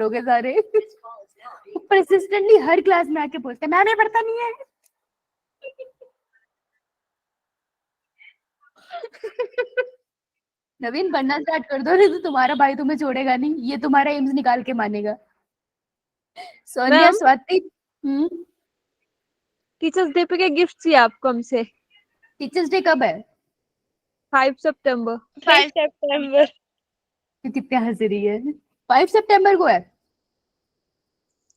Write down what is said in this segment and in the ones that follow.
लोग सारे परसिस्टेंटली हर क्लास में आके पूछते हैं मैंने पढ़ता नहीं है। नवीन पढ़ना स्टार्ट कर दो, नहीं तो तुम्हारा भाई तुम्हें छोड़ेगा नहीं, ये तुम्हारा एम्स निकाल के मानेगा। Sonia ma'am Swati. Teachers day पे क्या गिफ्ट चाहिए आपको हमसे? टीचर्स डे कब है? 5 सितंबर। 5 सितंबर। तू कितने हंस रही है? 5 सितंबर को है?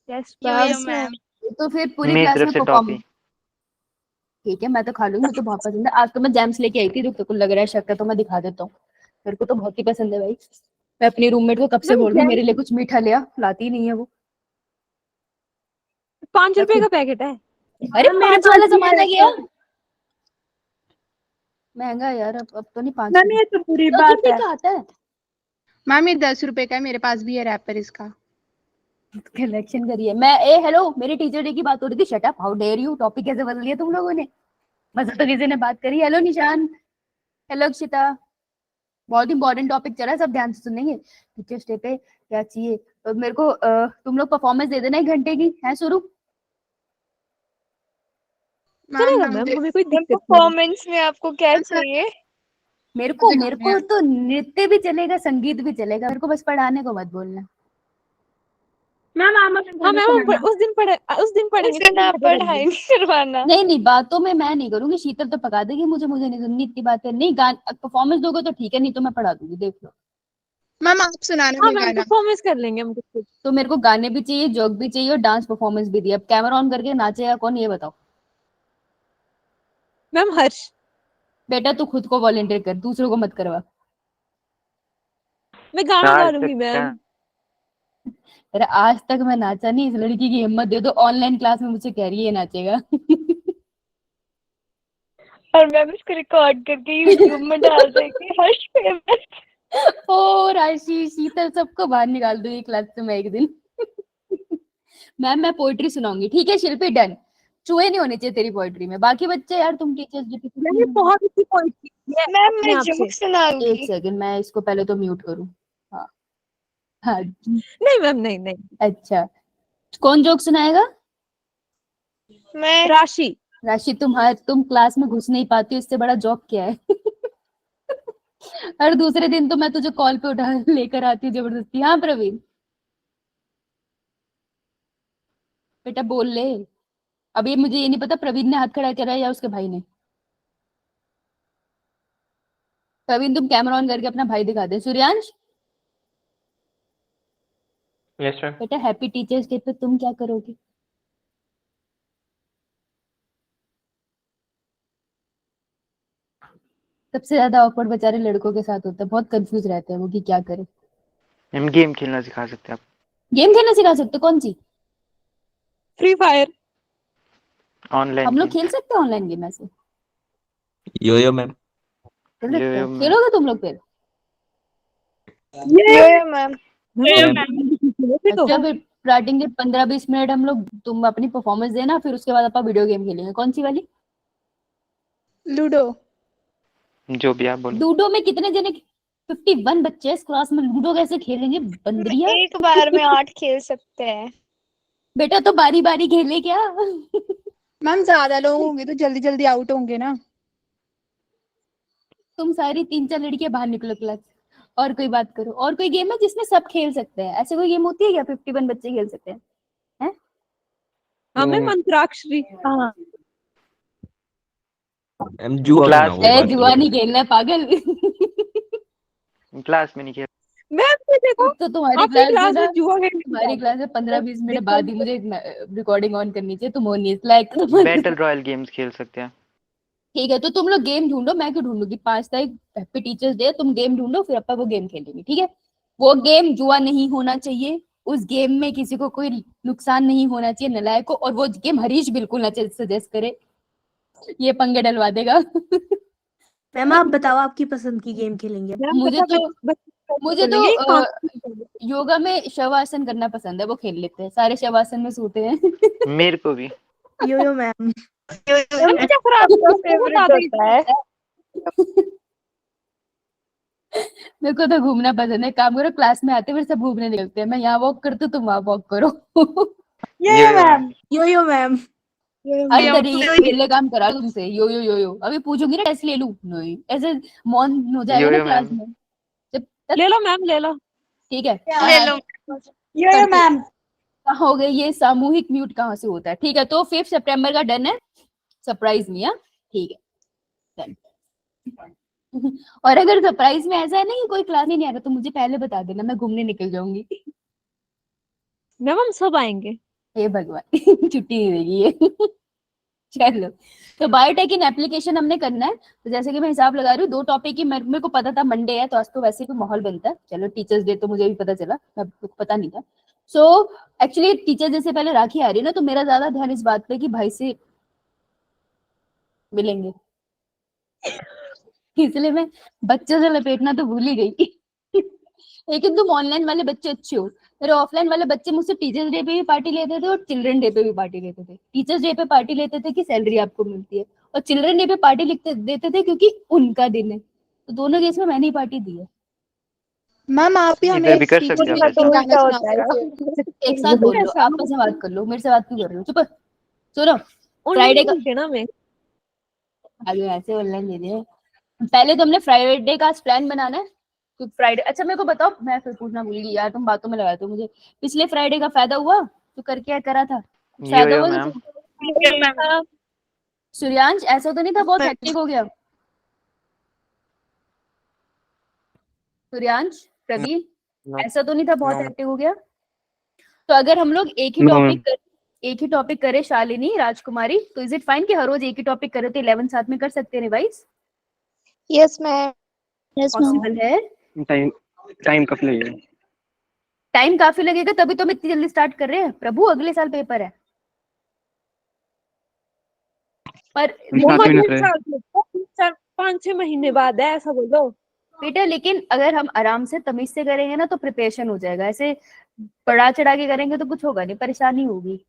यस यो मैम। मैम। तो फिर पूरी मेरी क्लास तरफ में से परफॉर्म। टॉफी। ठीक है, मैं तो खा लूंगी, मुझे तो बहुत पसंद है। आज तो मैं जैम्स लेके आई थी, जो तेरे को लग रहा है शक्कर, तो मैं दिखा देता हूँ। मेरे को तो बहुत ही पसंद है भाई। मैं अपनी रूममेट को कब से बोल रही हूँ मेरे लिए कुछ मीठा ले आ, लाती ही नहीं है वो। 5 रुपए का पैकेट है। अरे 5 वाला जमाना गया, महंगा यार। अब तो नहीं 5 मैम ये तो बुरी बात रुपए है। का आता है। मैम ये 10 रुपए का है, मेरे पास भी है रैपर इसका। कलेक्शन करिए। मैं हेलो, मेरी टीचर डे की बात हो रही थी। Shut up, how dare you. Topic कैसे बदल लिया तुम लोगों ने? मजा तो किसी ने बात करी। हेलो निशान, हेलो अक्षिता। बहुत इंपॉर्टेंट टॉपिक चला है, सब ध्यान से सुनेंगे। टीचर्स डे पे क्या चाहिए? तो मेरे को तुम लोग परफॉर्मेंस दे देना 1 घंटे की, है शुरू? चलेगा मैम, हमें कोई दिक्कत नहीं। परफॉर्मेंस में आपको क्या चाहिए? मेरे को तो नृत्य भी चलेगा, संगीत भी चलेगा, मेरे को बस पढ़ाने को मत बोलना। मैम आप हाँ मैम उस दिन पढ़ेंगे। ना पढ़ाई नहीं करवाना। नहीं बातों में मैं नहीं करूंगी, शीतल तो पका देगी मुझे नहीं सुननी इतनी बातें। नहीं परफॉर्मेंस दोगे तो ठीक है, नहीं तो मैं पढ़ा दूंगी, देख लो। मैम आप सुनाना हाँ मैं मैम गाना। परफॉर्मेंस कर लेंगे हम कुछ। तो मेरे को गाने भी चाहिए, जोक भी चाहिए और डांस परफॉर्मेंस भी दिए। अब कैमरा ऑन करके नाचेगा कौन, ये बताओ। मैम हर्ष। बेटा तू खुद को वॉलंटियर कर, दूसरों को मत करवा। मैं गाना गा आज लूंगी तक मैम। अरे आज तक मैं नाचा नहीं, इस लड़की की हिम्मत दे दो। ऑनलाइन क्लास में मुझसे कह रही है ये नाचेगा। और मैम इसको रिकॉर्ड करके यूट्यूब में डाल देंगे। हर्ष फेमस। ओ राशि, शीतल, सबको बाहर निकाल दूंगी क्लास से मैं एक दिन। मैम मैं पोइट्री सुनाऊंगी, ठीक है शिल्पी, डन। चूहे नहीं होने चाहिए तेरी पोइट्री में। बाकी बच्चे यार तुम टीचर्स मैम बहुत अच्छी पोइट्री है मैम अपने मैं आप से। जोक सुनाऊंगी। एक सेकंड, मैं इसको पहले तो म्यूट करूं। हाँ हाँ। नहीं मैम नहीं। अच्छा, कौन जोक सुनाएगा? मैं। राशि। राशि, तुम क्लास में घुस नहीं पाती हो, इससे बड़ा जोक क्या है? हर दूसरे दिन तो मैं तुझे कॉल पे उठा लेकर आती हूँ जबरदस्ती। हाँ प्रवीण बेटा बोल ले। अब ये मुझे ये नहीं पता प्रवीण ने हाथ खड़ा करा है या उसके भाई ने। प्रवीण तुम कैमरा ऑन करके अपना भाई दिखा दे। Suryansh yes ma'am. बेटा हैप्पी टीचर्स डे पे तुम क्या करोगे? सबसे ज्यादा ऑकवर्ड बेचारे लड़कों के साथ होता है, बहुत कंफ्यूज रहते हैं वो कि क्या करें। हम गेम खेलना सिखा सकते हैं आप। गेम खेलना सिखा सकते हो? कौन सी? Free fire. ऑनलाइन हम लोग गेम। खेल सकते हैं ऑनलाइन गेम ऐसे? यो मैम। खेल सकते हैं? यो मैम। खेलोगे तुम लोग फिर? यो मैम। अच्छा फिर स्टार्टिंग के 15-20 मिनट हम लोग, तुम अपनी परफॉर्मेंस देना, फिर उसके बाद अपन वीडियो गेम खेलेंगे। कौन सी वाली? लूडो। जो भी आप बोलो। लूडो में कितने जने? 51 बच्चे इस क्लास में, लूडो कैसे खेलेंगे बंदरिया? एक बार में 8 खेल सकते हैं। बेटा तो बारी बारी खेले क्या? मैम ज्यादा लोग होंगे तो जल्दी जल्दी आउट होंगे ना। तुम सारी 3-4 लड़कियां बाहर निकलो क्लास। और कोई बात करो। और कोई गेम है जिसमें सब खेल सकते हैं? ऐसे कोई गेम होती है क्या 51 बच्चे खेल सकते हैं? हाँ मैम अंतराक्षरी। हाँ मैम जुआ का ना क्लास वो में ए बात जुआ करो। नहीं खेलना है पागल। क्लास में नहीं खेल। मैम ये देखो तो तुम्हारी आपकी क्लास में क्लास ना, में जुआ खेलने तुम्हारी क्लास में 15-20 मिनट देखो। बाद ही मुझे रिकॉर्डिंग ऑन करनी चाहिए। तुम हो नहीं लायक। बैटल रॉयल गेम्स खेल सकते हैं। ठीक है, तो तुम लोग गेम ढूंढो, मैं क्यों ढूंढूंगी? 5 तारीख हैप्पी टीचर्स डे, तुम गेम ढूंढो, फिर अपन वो गेम खेलेंगे, ठीक है? वो गेम जुआ नहीं होना चाहिए, उस गेम में किसी को कोई नुकसान नहीं होना चाहिए नलायक को, और वो गेम हरीश बिल्कुल ना सजेस्ट करे, ये पंगे डलवा देगा। मैम आप बताओ आपकी पसंद की गेम खेलेंगे। मैम मुझे पता तो मुझे तो खेलेंगे 5 योगा में शवासन करना पसंद है, वो खेल लेते हैं। सारे शवासन में सोते हैं। मेरे को भी। यो मैम। आपका फेवरेट होता है। मेरे को तो घूमना पसंद है। काम करो, क्लास में आते फिर सब घूमने निकलते हैं। मैं यहाँ वॉक करती हूँ, तुम वहाँ वॉक करो। यो मैम यो मैम हर तरीके के विले काम करा तुमसे। यो अभी पूछूंगी ना टेस्ट ले लूं, नहीं ऐसे मौन हो जाएगा ना यो क्लास मैम। में जब तक। ले लो मैम, ले लो। ठीक है, ले लो यो मैम। कहाँ हो गए ये सामूहिक म्यूट, कहाँ से होता है? ठीक है, तो 5 सितंबर का डन है। सरप्राइज नहीं है, ठीक है डन। और अगर सरप्राइज में ऐसा है ना कि कोई क्लास में नहीं आ रहा तो मुझे पहले बता देना, मैं घूमने निकल जाऊंगी। मैम हम सब आएंगे। हे भगवान, छुट्टी नहीं देगी ये। चलो, तो बायोटेक इन एप्लीकेशन हमने करना है। तो जैसे कि मैं हिसाब लगा रही हूँ, 2 टॉपिक की मेरे को पता था मंडे है, तो आज तो वैसे भी माहौल बनता है। चलो, टीचर्स डे तो मुझे भी पता चला, मैं पता नहीं था। सो एक्चुअली टीचर्स डे से पहले राखी आ रही है ना, तो मेरा ज्यादा ध्यान इस बात पे कि भाई से मिलेंगे, इसलिए मैं बच्चों से लपेटना तो भूल ही गई। लेकिन तुम ऑनलाइन वाले बच्चे अच्छे हो। मेरे ऑफलाइन वाले बच्चे मुझसे टीचर्स डे पे भी पार्टी लेते थे और चिल्ड्रन डे पे भी पार्टी लेते थे। टीचर्स डे पे पार्टी लेते थे कि सैलरी आपको मिलती है, और चिल्ड्रन डे पे पार्टी लिखते देते थे क्योंकि उनका दिन है। तो दोनों केस में मैंने ही पार्टी दी है। मैम आप ही हमें इधर भी कर सकते टीचर हैं का वैसे। तो उल्टा होता है। एक साथ बोल लो, आपस में बात कर लो, मेरे से बात क्यों कर रहे हो? चुप। सुनो, फ्राइडे का देना मैं। आगे ऐसे ऑनलाइन दे दिए। पहले तो हमने फ्राइडे का प्लान बनाना है। तो फ्राइडे, अच्छा मेरे को बताओ, मैं फिर पूछना भूल गई यार, तुम बातों में लगाते हो मुझे। पिछले फ्राइडे का फायदा हुआ तो करके करा था? कुछ फायदा यो हुआ मैम। कि सूर्यांश ऐसा तो नहीं था बहुत हेक्टिक हो गया? सूर्यांश, प्रवीण, ऐसा तो नहीं था बहुत No. हेक्टिक हो गया? तो अगर हम लोग एक ही टॉपिक करें, शालिनी, राजकुमारी, तो इज इट फाइन कि हर रोज एक ही टॉपिक करे तो 11 साथ में कर सकते हैं रिवाइज? Yes ma'am. पॉसिबल है? टाइम कब लगेगा? टाइम काफी लगेगा, तभी तो हम इतनी जल्दी स्टार्ट कर रहे हैं प्रभु, अगले साल पेपर है। पर 7 मिनट रहे। 5-6 महीने बाद है, ऐसा बोलो। बेटा, लेकिन अगर हम आराम से तमीज से करेंगे ना तो प्रिपरेशन हो जाएगा। ऐसे बढ़ा चढ़ा के करेंगे तो कुछ होगा नहीं, परेशानी होगी।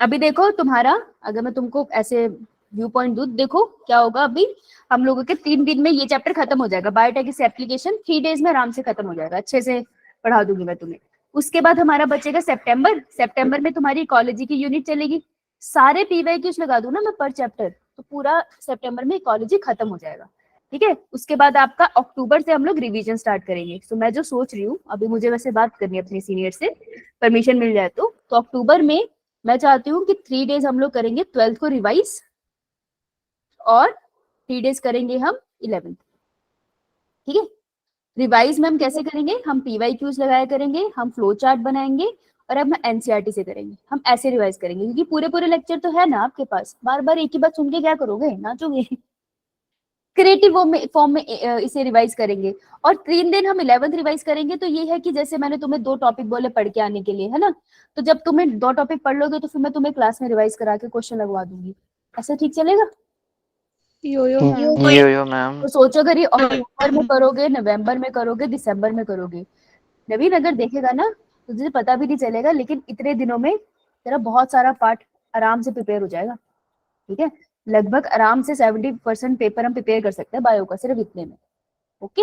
अभी देखो तुम्हारा, अगर मैं तुमको ऐसे व्यू पॉइंट दूं, देखो क्या होगा। अभी हम लोगों के 3 दिन में ये चैप्टर खत्म हो जाएगा। बायोटेक एप्लीकेशन 3 डेज में आराम से खत्म हो जाएगा, अच्छे से पढ़ा दूंगी मैं तुम्हें। उसके बाद हमारा बचेगा सितंबर में तुम्हारी इकोलॉजी की यूनिट चलेगी। सारे पीवाईक्यूज लगा दूं ना मैं पर चैप्टर, तो पूरा सितंबर में इकोलॉजी खत्म हो जाएगा। ठीक है, उसके बाद आपका अक्टूबर से हम लोग रिवीजन स्टार्ट करेंगे। तो मैं जो सोच रही हूँ, अभी मुझे वैसे बात करनी है अपने सीनियर से, परमिशन मिल जाए तो अक्टूबर में मैं चाहती हूँ कि 3 डेज हम लोग करेंगे 12th को रिवाइज, और 3 डेज करेंगे हम 11th। ठीक है, रिवाइज में हम कैसे करेंगे? हम पीवाईक्यूज लगाया करेंगे, हम फ्लो चार्ट बनाएंगे, और अब हम एनसीईआरटी से करेंगे। हम ऐसे रिवाइज करेंगे क्योंकि पूरे लेक्चर तो है ना आपके पास, बार बार एक ही बात सुन के क्या करोगे, नाचोगे? क्रिएटिव फॉर्म में इसे रिवाइज करेंगे। और 3 दिन हम 11th रिवाइज करेंगे। तो ये है कि जैसे मैंने तुम्हें 2 टॉपिक बोले पढ़ के आने के लिए, है ना, तो जब तुम्हें 2 टॉपिक पढ़ लोगे तो फिर मैं तुम्हें क्लास में रिवाइज करा के क्वेश्चन लगवा दूंगी। ऐसा ठीक चलेगा? यो मैम। तो सोचो, अगर ये अक्टूबर में करोगे, नवंबर में करोगे, दिसंबर में करोगे, नवीन अगर देखेगा ना तो तुझे पता भी नहीं चलेगा, लेकिन इतने दिनों में तेरा बहुत सारा पार्ट आराम से प्रिपेयर हो जाएगा। ठीक है, लगभग आराम से 70% पेपर हम प्रिपेयर कर सकते हैं बायो का, सिर्फ इतने में। ओके,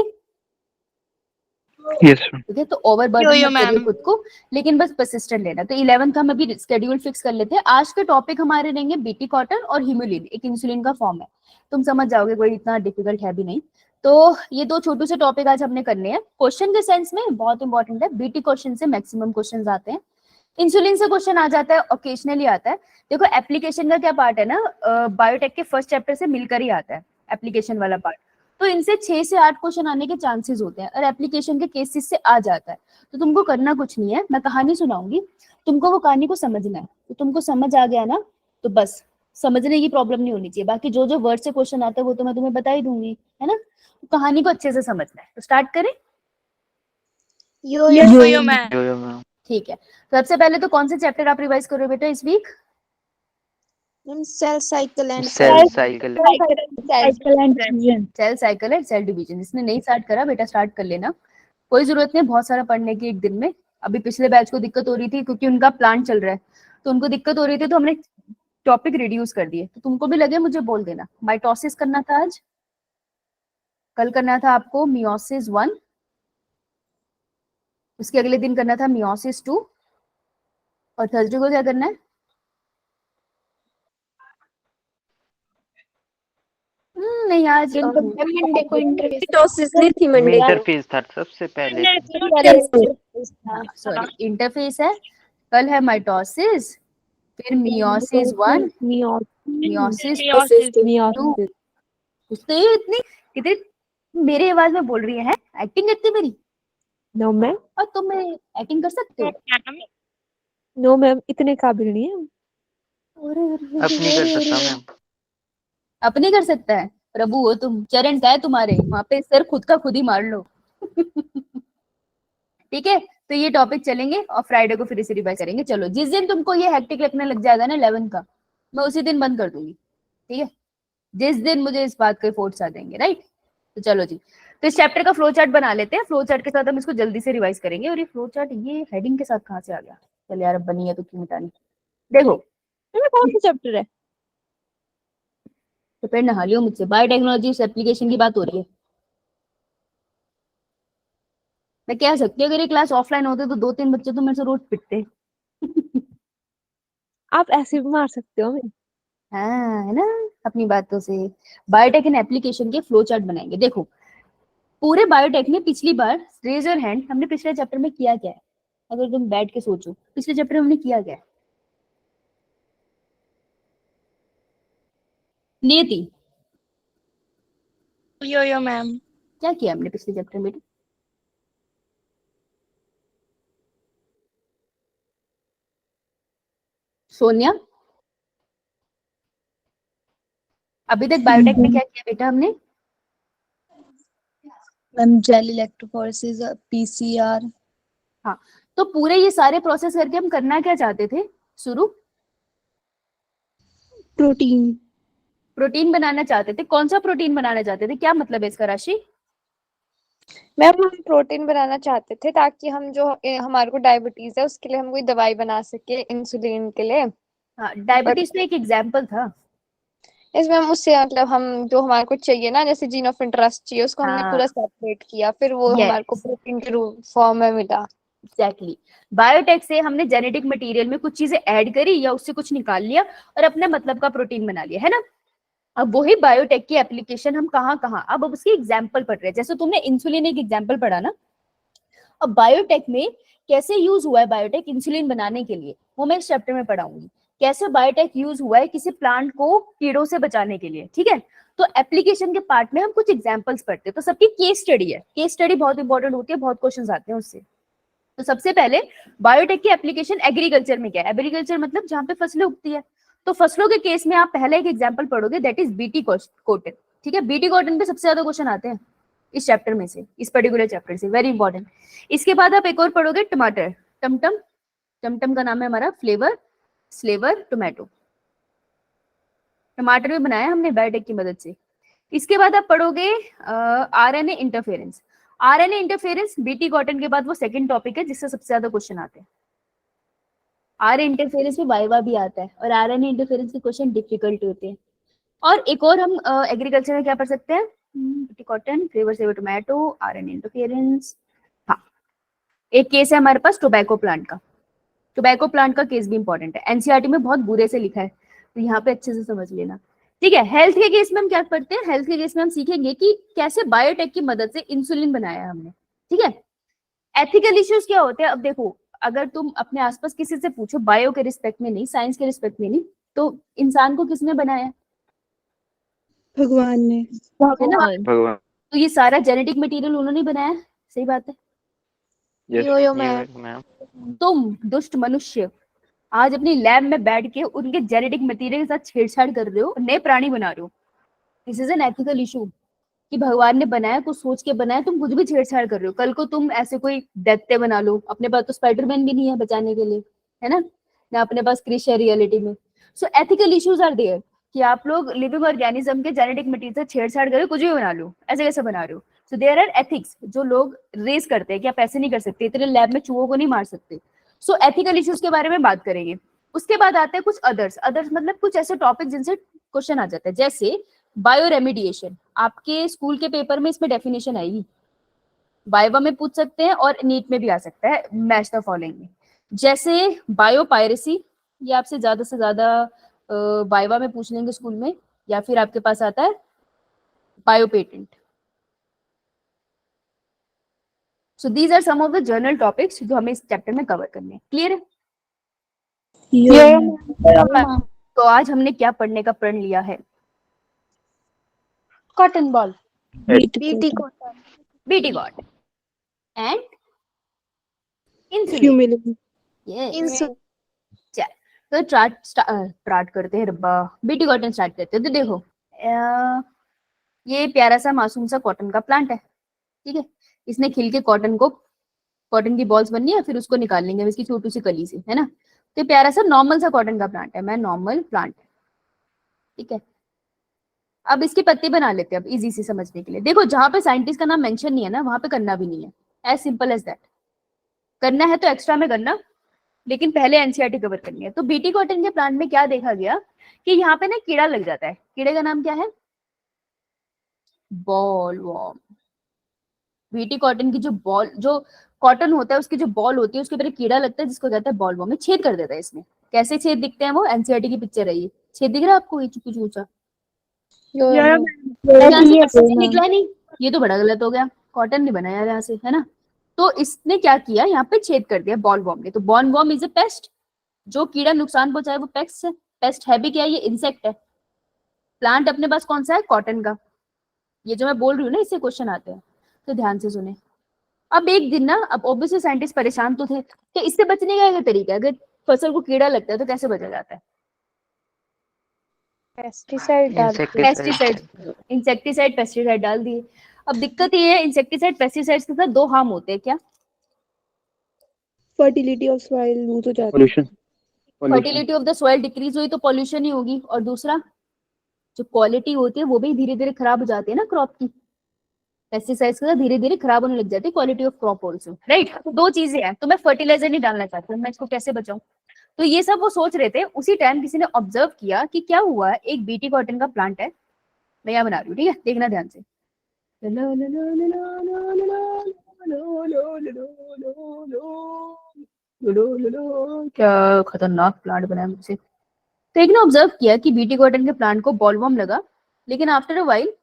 यस ठीक है, तो ओवरबर्डन मत करिए खुद को, लेकिन बस परसिस्टेंट लेना। तो 11th हम अभी शेड्यूल फिक्स कर लेते हैं। आज के टॉपिक हमारे रहेंगे बीटी कॉटन और ह्यूमुलिन, एक इंसुलिन का फॉर्म है, तुम समझ जाओगे, कोई इतना डिफिकल्ट है भी नहीं। तो ये 2 छोटे से टॉपिक आज हमने करने हैं। क्वेश्चन के सेंस में बहुत इंपॉर्टेंट है, बीटी क्वेश्चन से मैक्सिमम क्वेश्चन आते हैं, इंसुलिन से क्वेश्चन आ जाता है, ओकेजनली आता है। देखो, एप्लीकेशन का क्या पार्ट है ना, बायोटेक के फर्स्ट चैप्टर से मिलकर ही आता है एप्लीकेशन वाला पार्ट। तो इनसे 6 से 8 क्वेश्चन आने के चांसेस होते हैं, और एप्लीकेशन के केसेस से आ जाता है। तो तुमको करना कुछ नहीं है, मैं कहानी सुनाऊंगी, तुमको वो कहानी को समझना है। तो तुमको समझ आ गया ना, तो बस समझने की प्रॉब्लम नहीं होनी चाहिए। बाकी जो जो वर्ड से क्वेश्चन आता है वो तो मैं तुम्हें बता ही दूंगी, है ना। तो कहानी को अच्छे से समझना है। तो स्टार्ट करें? यो मैम। यो मैम। ठीक है, तो सबसे पहले तो कौन से चैप्टर आप रिवाइज करोगे बेटा इस week? Cell cycle and cell cycle. Cell cycle and cell division. इसने नहीं स्टार्ट करा बेटा, स्टार्ट कर लेना, कोई जरूरत नहीं बहुत सारा पढ़ने की एक दिन में। अभी पिछले बैच को दिक्कत हो रही थी क्योंकि उनका प्लान चल रहा है, तो उनको दिक्कत हो रही थी, तो हमने टॉपिक रिड्यूस कर दिए। तो तुमको भी लगे मुझे बोल देना। माइटोसिस करना था आज, कल करना था आपको मियोसिस 1, उसके अगले दिन करना था मियोसिस 2, और थर्सडे को क्या करना है? नहीं आज मंडे को इंटरफेस मिटोसिस नहीं थी मंडे को। इंटरफेस था सबसे पहले। सॉरी इंटरफेस है, कल है माइटोसिस, फिर मियोसिस 1, मियोसिस 2। तो ये इतनी कितनी मेरे आवाज में बोल रही है एक्टिंग करती है मेरी, नो मैम, और तुम एक्टिंग कर सकते हो? नो मैम, इतने काबिल नहीं है हम। अपनी कर सकता हूँ मैम। अपने कर सकता है? प्रभु हो तुम, चरण का है तुम्हारे वहां पे, सर खुद का खुद ही मार लो। ठीक है, तो ये टॉपिक चलेंगे और फ्राइडे को फिर इसे रिवाइज करेंगे। चलो जिस दिन तुमको ये हेक्टिक लगने लग जाएगा ना 11 का, मैं उसी दिन बंद कर दूंगी। ठीक है, जिस दिन मुझे इस बात के फोर्स आ जाएंगे, राइट? तो चलो जी, तो इस चैप्टर का फ्लो चार्ट बना लेते हैं। फ्लो चार्ट के साथ हम इसको जल्दी से रिवाइज करेंगे। और ये फ्लो चार्ट ये हेडिंग के साथ कहाँ से आ गया? चल यार अब बनी है तो क्यों मिटानी। देखो मैम कौन सा चैप्टर है? तो फिर नहा लियो मुझसे, बायोटेक्नोलॉजी एप्लीकेशन की बात हो रही है। मैं कह सकती हूँ अगर ये क्लास ऑफलाइन होते तो 2-3 बच्चे तो मेरे से रोज पिटते। आप ऐसे भी मार सकते हो हमें। हाँ है ना, अपनी बातों से। बायोटेक इन एप्लीकेशन के फ्लो चार्ट बनाएंगे। देखो पूरे बायोटेक में पिछली बार, रेज योर हैंड, हमने पिछले चैप्टर में किया क्या है? अगर तुम बैठ के सोचो पिछले चैप्टर में हमने किया क्या है? नियति, यो मैम, क्या किया हमने पिछले चैप्टर में? सोनिया, अभी तक बायोटेक में क्या किया बेटा हमने? Ma'am gel electrophoresis, PCR. हाँ, तो पूरे ये सारे प्रोसेस करके हम करना क्या चाहते थे? शुरू प्रोटीन बनाना चाहते थे। कौन सा प्रोटीन बनाना चाहते थे? क्या मतलब है इसका राशि? मैम हम प्रोटीन बनाना चाहते थे ताकि हम जो हमारे को डायबिटीज है उसके लिए हम कोई दवाई बना सके, इंसुलिन के लिए। हाँ, डायबिटीज तो एक एग्जाम्पल था। इसमें हम उससे मतलब हम जो हमारे को चाहिए ना, जैसे जीन ऑफ इंटरेस्ट चाहिए, उसको हमने हाँ। पूरा सेपरेट किया, फिर वो Yes. हमारे को प्रोटीन के रूप फॉर्म में मिला। एग्जैक्टली, बायोटेक से हमने जेनेटिक मटेरियल में कुछ चीजें ऐड करी या उससे कुछ निकाल लिया और अपने मतलब का प्रोटीन बना लिया, है ना? अब वही बायोटेक की एप्लीकेशन हम कहाँ कहाँ, अब उसकी एग्जाम्पल पढ़ रहे हैं। जैसे तुमने इंसुलिन एक एग्जाम्पल पढ़ा ना, अब बायोटेक में कैसे यूज हुआ है बायोटेक इंसुलिन बनाने के लिए, वो मैं इस चैप्टर में पढ़ाऊंगी। कैसे बायोटेक यूज हुआ है किसी प्लांट को कीड़ों से बचाने के लिए, ठीक है? तो एप्लीकेशन के पार्ट में हम कुछ एग्जांपल्स पढ़ते हैं। तो सबकी केस स्टडी है, केस स्टडी बहुत इंपॉर्टेंट होती है, बहुत क्वेश्चंस आते हैं उससे। तो सबसे पहले बायोटेक की एप्लीकेशन एग्रीकल्चर में क्या है? एग्रीकल्चर मतलब जहाँ पे फसलें उगती है। तो फसलों के केस में आप पहले एक एग्जाम्पल पढ़ोगे, दैट इज बीटी कॉटन। ठीक है, बीटी कॉटन पे सबसे ज्यादा क्वेश्चन आते हैं इस चैप्टर में से, इस पर्टिकुलर चैप्टर से, वेरी इंपॉर्टेंट। इसके बाद आप एक और पढ़ोगे टमाटर, टमटम। टमटम का नाम है हमारा फ्लेवर स्लेवर टोमेटो। टमाटर भी बनाया हमने बायोटेक की मदद से। इसके बाद आप पढ़ोगे RNA interference. RNA interference BT cotton के बाद वो सेकंड टॉपिक है जिससे सबसे ज्यादा क्वेश्चन आते हैं। आरएनए इंटरफेरेंस में वाइवा भी आता है और आरएनए इंटरफेरेंस के क्वेश्चन डिफिकल्ट होते हैं। और एक और हम एग्रीकल्चर में क्या पढ़ सकते हैं? BT cotton, Flavr Savr tomato, RNA interference. हाँ, एक केस है हमारे पास टोबैको प्लांट का। टोबैको प्लांट का केस भी इंपॉर्टेंट है, एनसीईआरटी में बहुत बुरे से लिखा है, तो यहाँ पे अच्छे से समझ लेना। ठीक है, हेल्थ के केस में हम क्या पढ़ते हैं? हेल्थ के केस में हम सीखेंगे कि कैसे बायोटेक की मदद से इंसुलिन बनाया हमने। ठीक है, एथिकल इश्यूज क्या होते हैं? अब देखो, अगर तुम अपने आसपास किसी से पूछो, बायो के रिस्पेक्ट में नहीं, साइंस के रिस्पेक्ट में नहीं, तो इंसान को किसने बनाया? भगवान ने। है ना? भगवान। तो ये सारा जेनेटिक मटेरियल उन्होंने बनाया, सही बात है। यस यो ये मैम, मैम तुम दुष्ट मनुष्य आज अपनी लैब में बैठ के उनके जेनेटिक मटेरियल के साथ छेड़छाड़ कर रहे हो, नए प्राणी बना रहे हो। This is an ethical issue कि भगवान ने बनाया, कुछ सोच के बनाया, तुम कुछ भी छेड़छाड़ कर रहे हो। कल को तुम ऐसे कोई दैत्य बना लो, अपने पास तो स्पाइडरमैन भी नहीं है बचाने के लिए, है ना अपने पास क्रिश है रियलिटी में। सो एथिकल इश्यूज आर देयर कि आप लोग लिविंग ऑर्गेनिज्म के जेनेटिक मटेरियल से छेड़छाड़ करके कुछ भी बना लो, ऐसे कैसे बना रहे हो? सो देयर आर एथिक्स जो लोग रेज करते हैं कि आप ऐसे नहीं कर सकते, इतने लैब में चूहों को नहीं मार सकते। सो एथिकल इश्यूज के बारे में बात करेंगे। उसके बाद आते हैं कुछ अदर्स। अदर्स मतलब कुछ ऐसे टॉपिक जिनसे क्वेश्चन आ जाता है, जैसे बायो रेमिडिएशन, आपके स्कूल के पेपर में इसमें डेफिनेशन आएगी, वाइवा में पूछ सकते हैं और नीट में भी आ सकता है, मैच द फॉलोइंग में। जैसे बायो पायरेसी, ये आपसे ज्यादा से ज्यादा वाइवा में पूछ लेंगे स्कूल में, या फिर आपके पास आता है bio patent. So these are some of the journal topics जो हमें इस चैप्टर में कवर करने हैं। क्लियर है? तो आज हमने क्या पढ़ने का प्रण लिया है? Cotton ball, BT cotton, BT got and insulin. Humility. तो स्टार्ट करते हैं रब्बा, बीटी कॉटन स्टार्ट करते हैं। तो देखो ये प्यारा सा मासूम सा कॉटन का प्लांट है, ठीक है। इसने खिल के कॉटन की बॉल्स बननी है, फिर उसको निकाल लेंगे इसकी छोटी सी कली से, है ना। तो प्यारा सा नॉर्मल सा कॉटन का प्लांट है, मैं नॉर्मल प्लांट है, ठीक है। अब इसकी पत्ती बना लेते हैं अब इजी से समझने के लिए। देखो जहां पे साइंटिस्ट का नाम मेंशन नहीं है ना, वहां पे करना भी नहीं है, एज सिंपल एज दैट। करना है तो एक्स्ट्रा में करना, लेकिन पहले एनसीईआरटी कवर करनी है। तो बीटी कॉटन के प्लांट में क्या देखा गया कि यहाँ पे ना कीड़ा लग जाता है। कीड़े का नाम क्या है? बॉलवॉर्म। बीटी कॉटन की जो कॉटन होता है उसकी जो बॉल होती है उसके ऊपर कीड़ा लगता है जिसको कहता है बॉलवॉर्म, में छेद कर देता है। इसमें कैसे छेद दिखते हैं वो एनसीईआरटी की पिक्चर है, ये छेद दिख रहा है आपको, ये कुछ ऊंचा निकला नहीं, ये तो बड़ा गलत हो गया, कॉटन नहीं बनाया यहाँ से, है ना। तो इसने क्या किया, यहाँ पे छेद कर दिया बॉलवॉर्म ने। तो बॉलवॉर्म इज ए पेस्ट, जो कीड़ा नुकसान पहुंचाए वो पेस्ट है। पेस्ट है भी क्या, ये इंसेक्ट है। प्लांट अपने पास कौन सा है? कॉटन का। ये जो मैं बोल रही हूँ ना, इससे क्वेश्चन आते हैं, तो ध्यान से सुने। अब एक दिन ना, अब ऑब्वियसली साइंटिस्ट परेशान तो थे कि इससे बचने का क्या तरीका है, अगर फसल को कीड़ा लगता है तो कैसे बचा जाता है? पेस्टिसाइड इंसेक्टिसाइड पेस्टिसाइड डाल दिए। अब दिक्कत ये है, इंसेक्टिसाइड पेस्टिसाइड्स के साथ दो हार्म होते हैं। क्या? फर्टिलिटी ऑफ सॉइल लूज हो जाती है। Pollution. Fertility of the soil decrease हुई तो पॉल्यूशन ही होगी, और दूसरा जो क्वालिटी होती है वो भी धीरे धीरे खराब हो जाती है ना क्रॉप की। पेस्टिसाइड्स के साथ धीरे धीरे खराब होने लग जाती है quality of crop also, right. तो दो चीजें हैं, तो मैं फर्टिलाइजर नहीं डालना चाहती हूँ, मैं इसको कैसे बचाऊं? तो ये सब वो सोच रहे थे। उसी टाइम किसी ने ऑब्जर्व किया कि क्या हुआ, एक बीटी कॉटन का प्लांट है, मैं यहाँ बना रही हूँ, ठीक है, देखना ध्यान से। क्या खतरनाक प्लांट बना है मुझसे। तो एक ने ऑब्जर्व किया कि बीटी कॉटन के प्लांट को बॉलवॉर्म लगा, लेकिन आफ्टर अ वाइल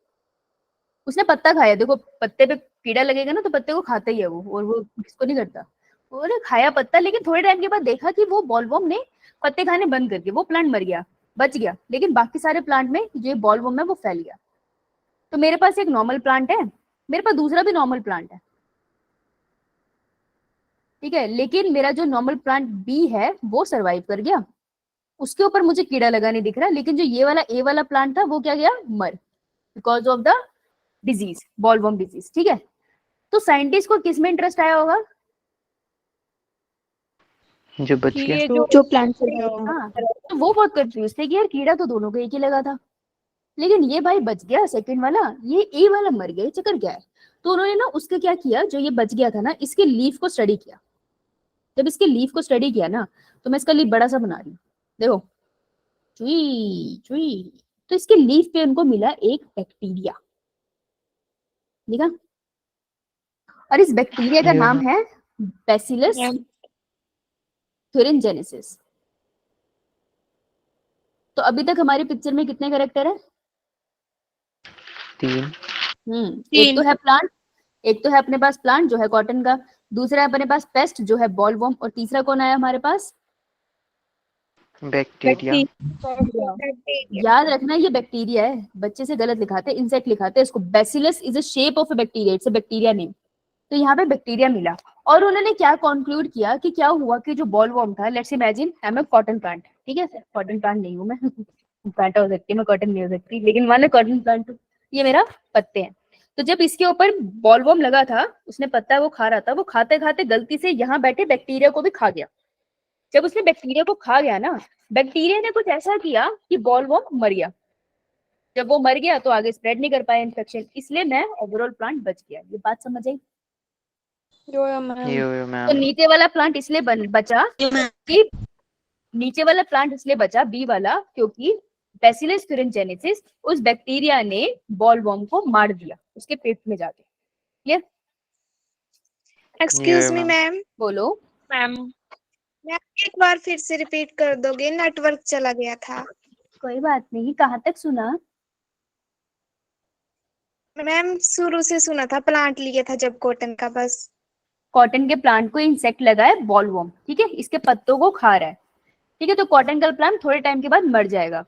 उसने पत्ता खाया। देखो पत्ते पे कीड़ा लगेगा ना तो पत्ते को खाता ही है वो, और वो किसको नहीं करता, वो खाया पत्ता। लेकिन थोड़े टाइम के बाद देखा कि वो बॉलवॉर्म ने पत्ते खाने बंद कर दिए, वो प्लांट मर गया, बच गया। लेकिन बाकी सारे प्लांट में जो बॉलवॉर्म है वो फैल गया। तो मेरे पास एक नॉर्मल प्लांट है, मेरे पास दूसरा भी नॉर्मल प्लांट है, ठीक है। लेकिन मेरा जो नॉर्मल प्लांट बी है वो सरवाइव कर गया, उसके ऊपर मुझे कीड़ा लगा नहीं दिख रहा। लेकिन जो ये वाला ए वाला प्लांट था वो क्या गया, मर, because of the disease, bollworm disease, ठीक है। तो साइंटिस्ट को किस में इंटरेस्ट आया होगा? जो बच गया। जो प्लांट हाँ, तो वो बहुत कंफ्यूज थे कि यार कीड़ा तो दोनों को एक ही लगा था, लेकिन ये भाई बच गया सेकंड वाला, ये ए वाला मर गया, चक्कर क्या है? तो उन्होंने ना उसका क्या किया, जो ये बच गया था ना, इसके लीफ को स्टडी किया। जब इसके लीफ को स्टडी किया ना, तो मैं इसका लीफ बड़ा सा बना रही हूँ, देखो, चुई चुई। तो इसके लीफ पे उनको मिला एक बैक्टीरिया, देखा। और इस बैक्टीरिया का नाम है बैसिलस thuringiensis। तो अभी तक हमारी पिक्चर में कितने कैरेक्टर है? 3। एक तो है प्लांट, एक तो है अपने पास प्लांट जो है कॉटन का, दूसरा है अपने पास पेस्ट जो है बॉलवॉर्म, और तीसरा कौन आया हमारे पास? बैक्टीरिया। याद रखना ये बैक्टीरिया है, बच्चे से गलत लिखाते हैं, इंसेक्ट लिखाते हैं इसको। Bacillus is a shape of a bacteria, it's a bacteria name. तो यहाँ पे बैक्टीरिया मिला, और उन्होंने क्या कंक्लूड किया कि क्या हुआ कि जो बॉलवॉर्म था, let's imagine I am a cotton plant, ठीक है। कॉटन प्लांट नहीं हूँ मैं, प्लांट हो सकती है, मैं कॉटन नहीं हो सकती, लेकिन मान लो कॉटन प्लांट, ये मेरा पत्ते हैं। तो जब इसके ऊपर बॉलवॉर्म लगा था, उसने पत्ता वो खा रहा था, वो खाते खाते गलती से यहाँ बैठे बैक्टीरिया को भी खा गया। जब उसने बैक्टीरिया को खा गया ना, बैक्टीरिया ने कुछ ऐसा किया कि बॉलवॉर्म मर गया। जब वो मर गया तो आगे स्प्रेड नहीं कर पाया इन्फेक्शन, इसलिए मैं ओवरऑल प्लांट बच गया। ये बात समझ आई? यो तो मैम। नीचे वाला प्लांट इसलिए बचा कि नीचे वाला प्लांट इसलिए बचा बी वाला, क्योंकि बैसिलस thuringiensis, उस बैक्टीरिया ने बॉलवर्म को मार दिया उसके पेट में जाके। Clear? Excuse me ma'am. Ma'am, बोलो। मैम एक बार फिर से रिपीट कर दोगे, नेटवर्क चला गया था। कोई बात नहीं, कहाँ तक सुना? मैम शुरू से सुना था, प्लांट लिया था जब कॉटन का, बस। कॉटन के प्लांट को इंसेक्ट लगा है बॉलवर्म, ठीक है, इसके पत्तों को खा रहा है, ठीक है, तो कॉटन का प्लांट थोड़े टाइम के बाद मर जाएगा।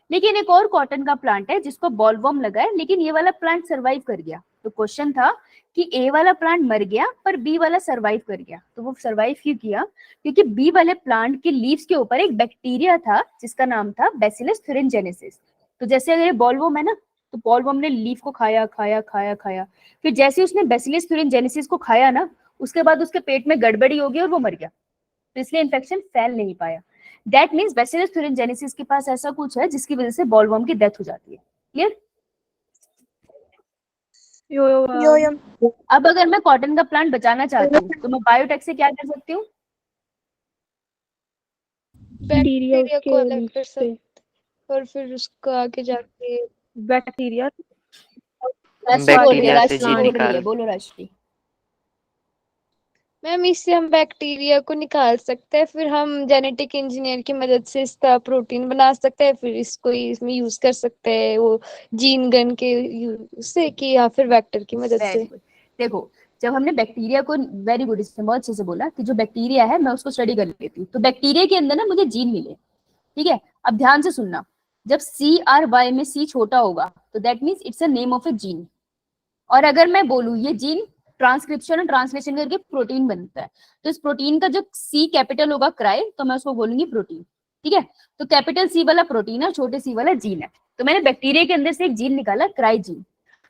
लेकिन एक और कॉटन का प्लांट है जिसको बॉलवर्म लगा है, लेकिन ये वाला प्लांट सरवाइव कर गया। तो क्वेश्चन था कि ए वाला प्लांट मर गया पर बी वाला सरवाइव कर गया। तो वो सरवाइव क्यों किया? क्योंकि बी वाले प्लांट के लीव्स के ऊपर एक बैक्टीरिया था जिसका नाम था बैसिलस thuringiensis। तो जैसे अगर ये बॉलवर्म है ना, तो बॉलवर्म ने लीफ को खाया खाया खाया खाया, फिर जैसे उसने बैसिलस thuringiensis को खाया ना, उसके बाद उसके पेट में गड़बड़ी हो गई और वो मर गया। तो इसलिए इन्फेक्शन फैल नहीं पाया। दैट मीन्स बैसिलस thuringiensis के पास ऐसा कुछ है जिसकी वजह से बॉलवर्म की डेथ हो जाती है। क्लियर? यो अब अगर मैं कॉटन का प्लांट बचाना चाहती हूँ तो मैं बायोटेक से क्या कर सकती हूँ? बैक्टीरिया को अलग लीफ कर से। सकते और फिर उसको आगे जाके बैक्टीरिया राशि बोल रही है, बैक्टीरिया से राशि जी बोल रही है, निकाल। बोलो राशि। मैम इससे हम बैक्टीरिया को निकाल सकते हैं, फिर हम जेनेटिक इंजीनियर की मदद से इसका प्रोटीन बना सकते हैं, फिर इसको इसमें यूज कर सकते हैं वो जीन गन के से कि या फिर वेक्टर की मदद से। Very good. देखो, जब हमने बैक्टीरिया को, वेरी गुड, इसने बहुत अच्छे से बोला कि जो बैक्टीरिया है मैं उसको स्टडी कर लेती हूँ। तो बैक्टीरिया के अंदर ना मुझे जीन मिले, ठीक है। अब ध्यान से सुनना, जब CRY में C छोटा होगा तो that means it's a name of A gene. और अगर मैं बोलूँ ये जीन ट्रांसक्रिप्शन और ट्रांसलेशन करके प्रोटीन बनता है, तो इस प्रोटीन का जब C कैपिटल होगा क्राई, तो मैं उसको बोलूंगी प्रोटीन, ठीक है। तो कैपिटल C वाला प्रोटीन है, छोटे C वाला जीन है। तो मैंने बैक्टीरिया के अंदर से एक जीन निकाला, क्राई जीन।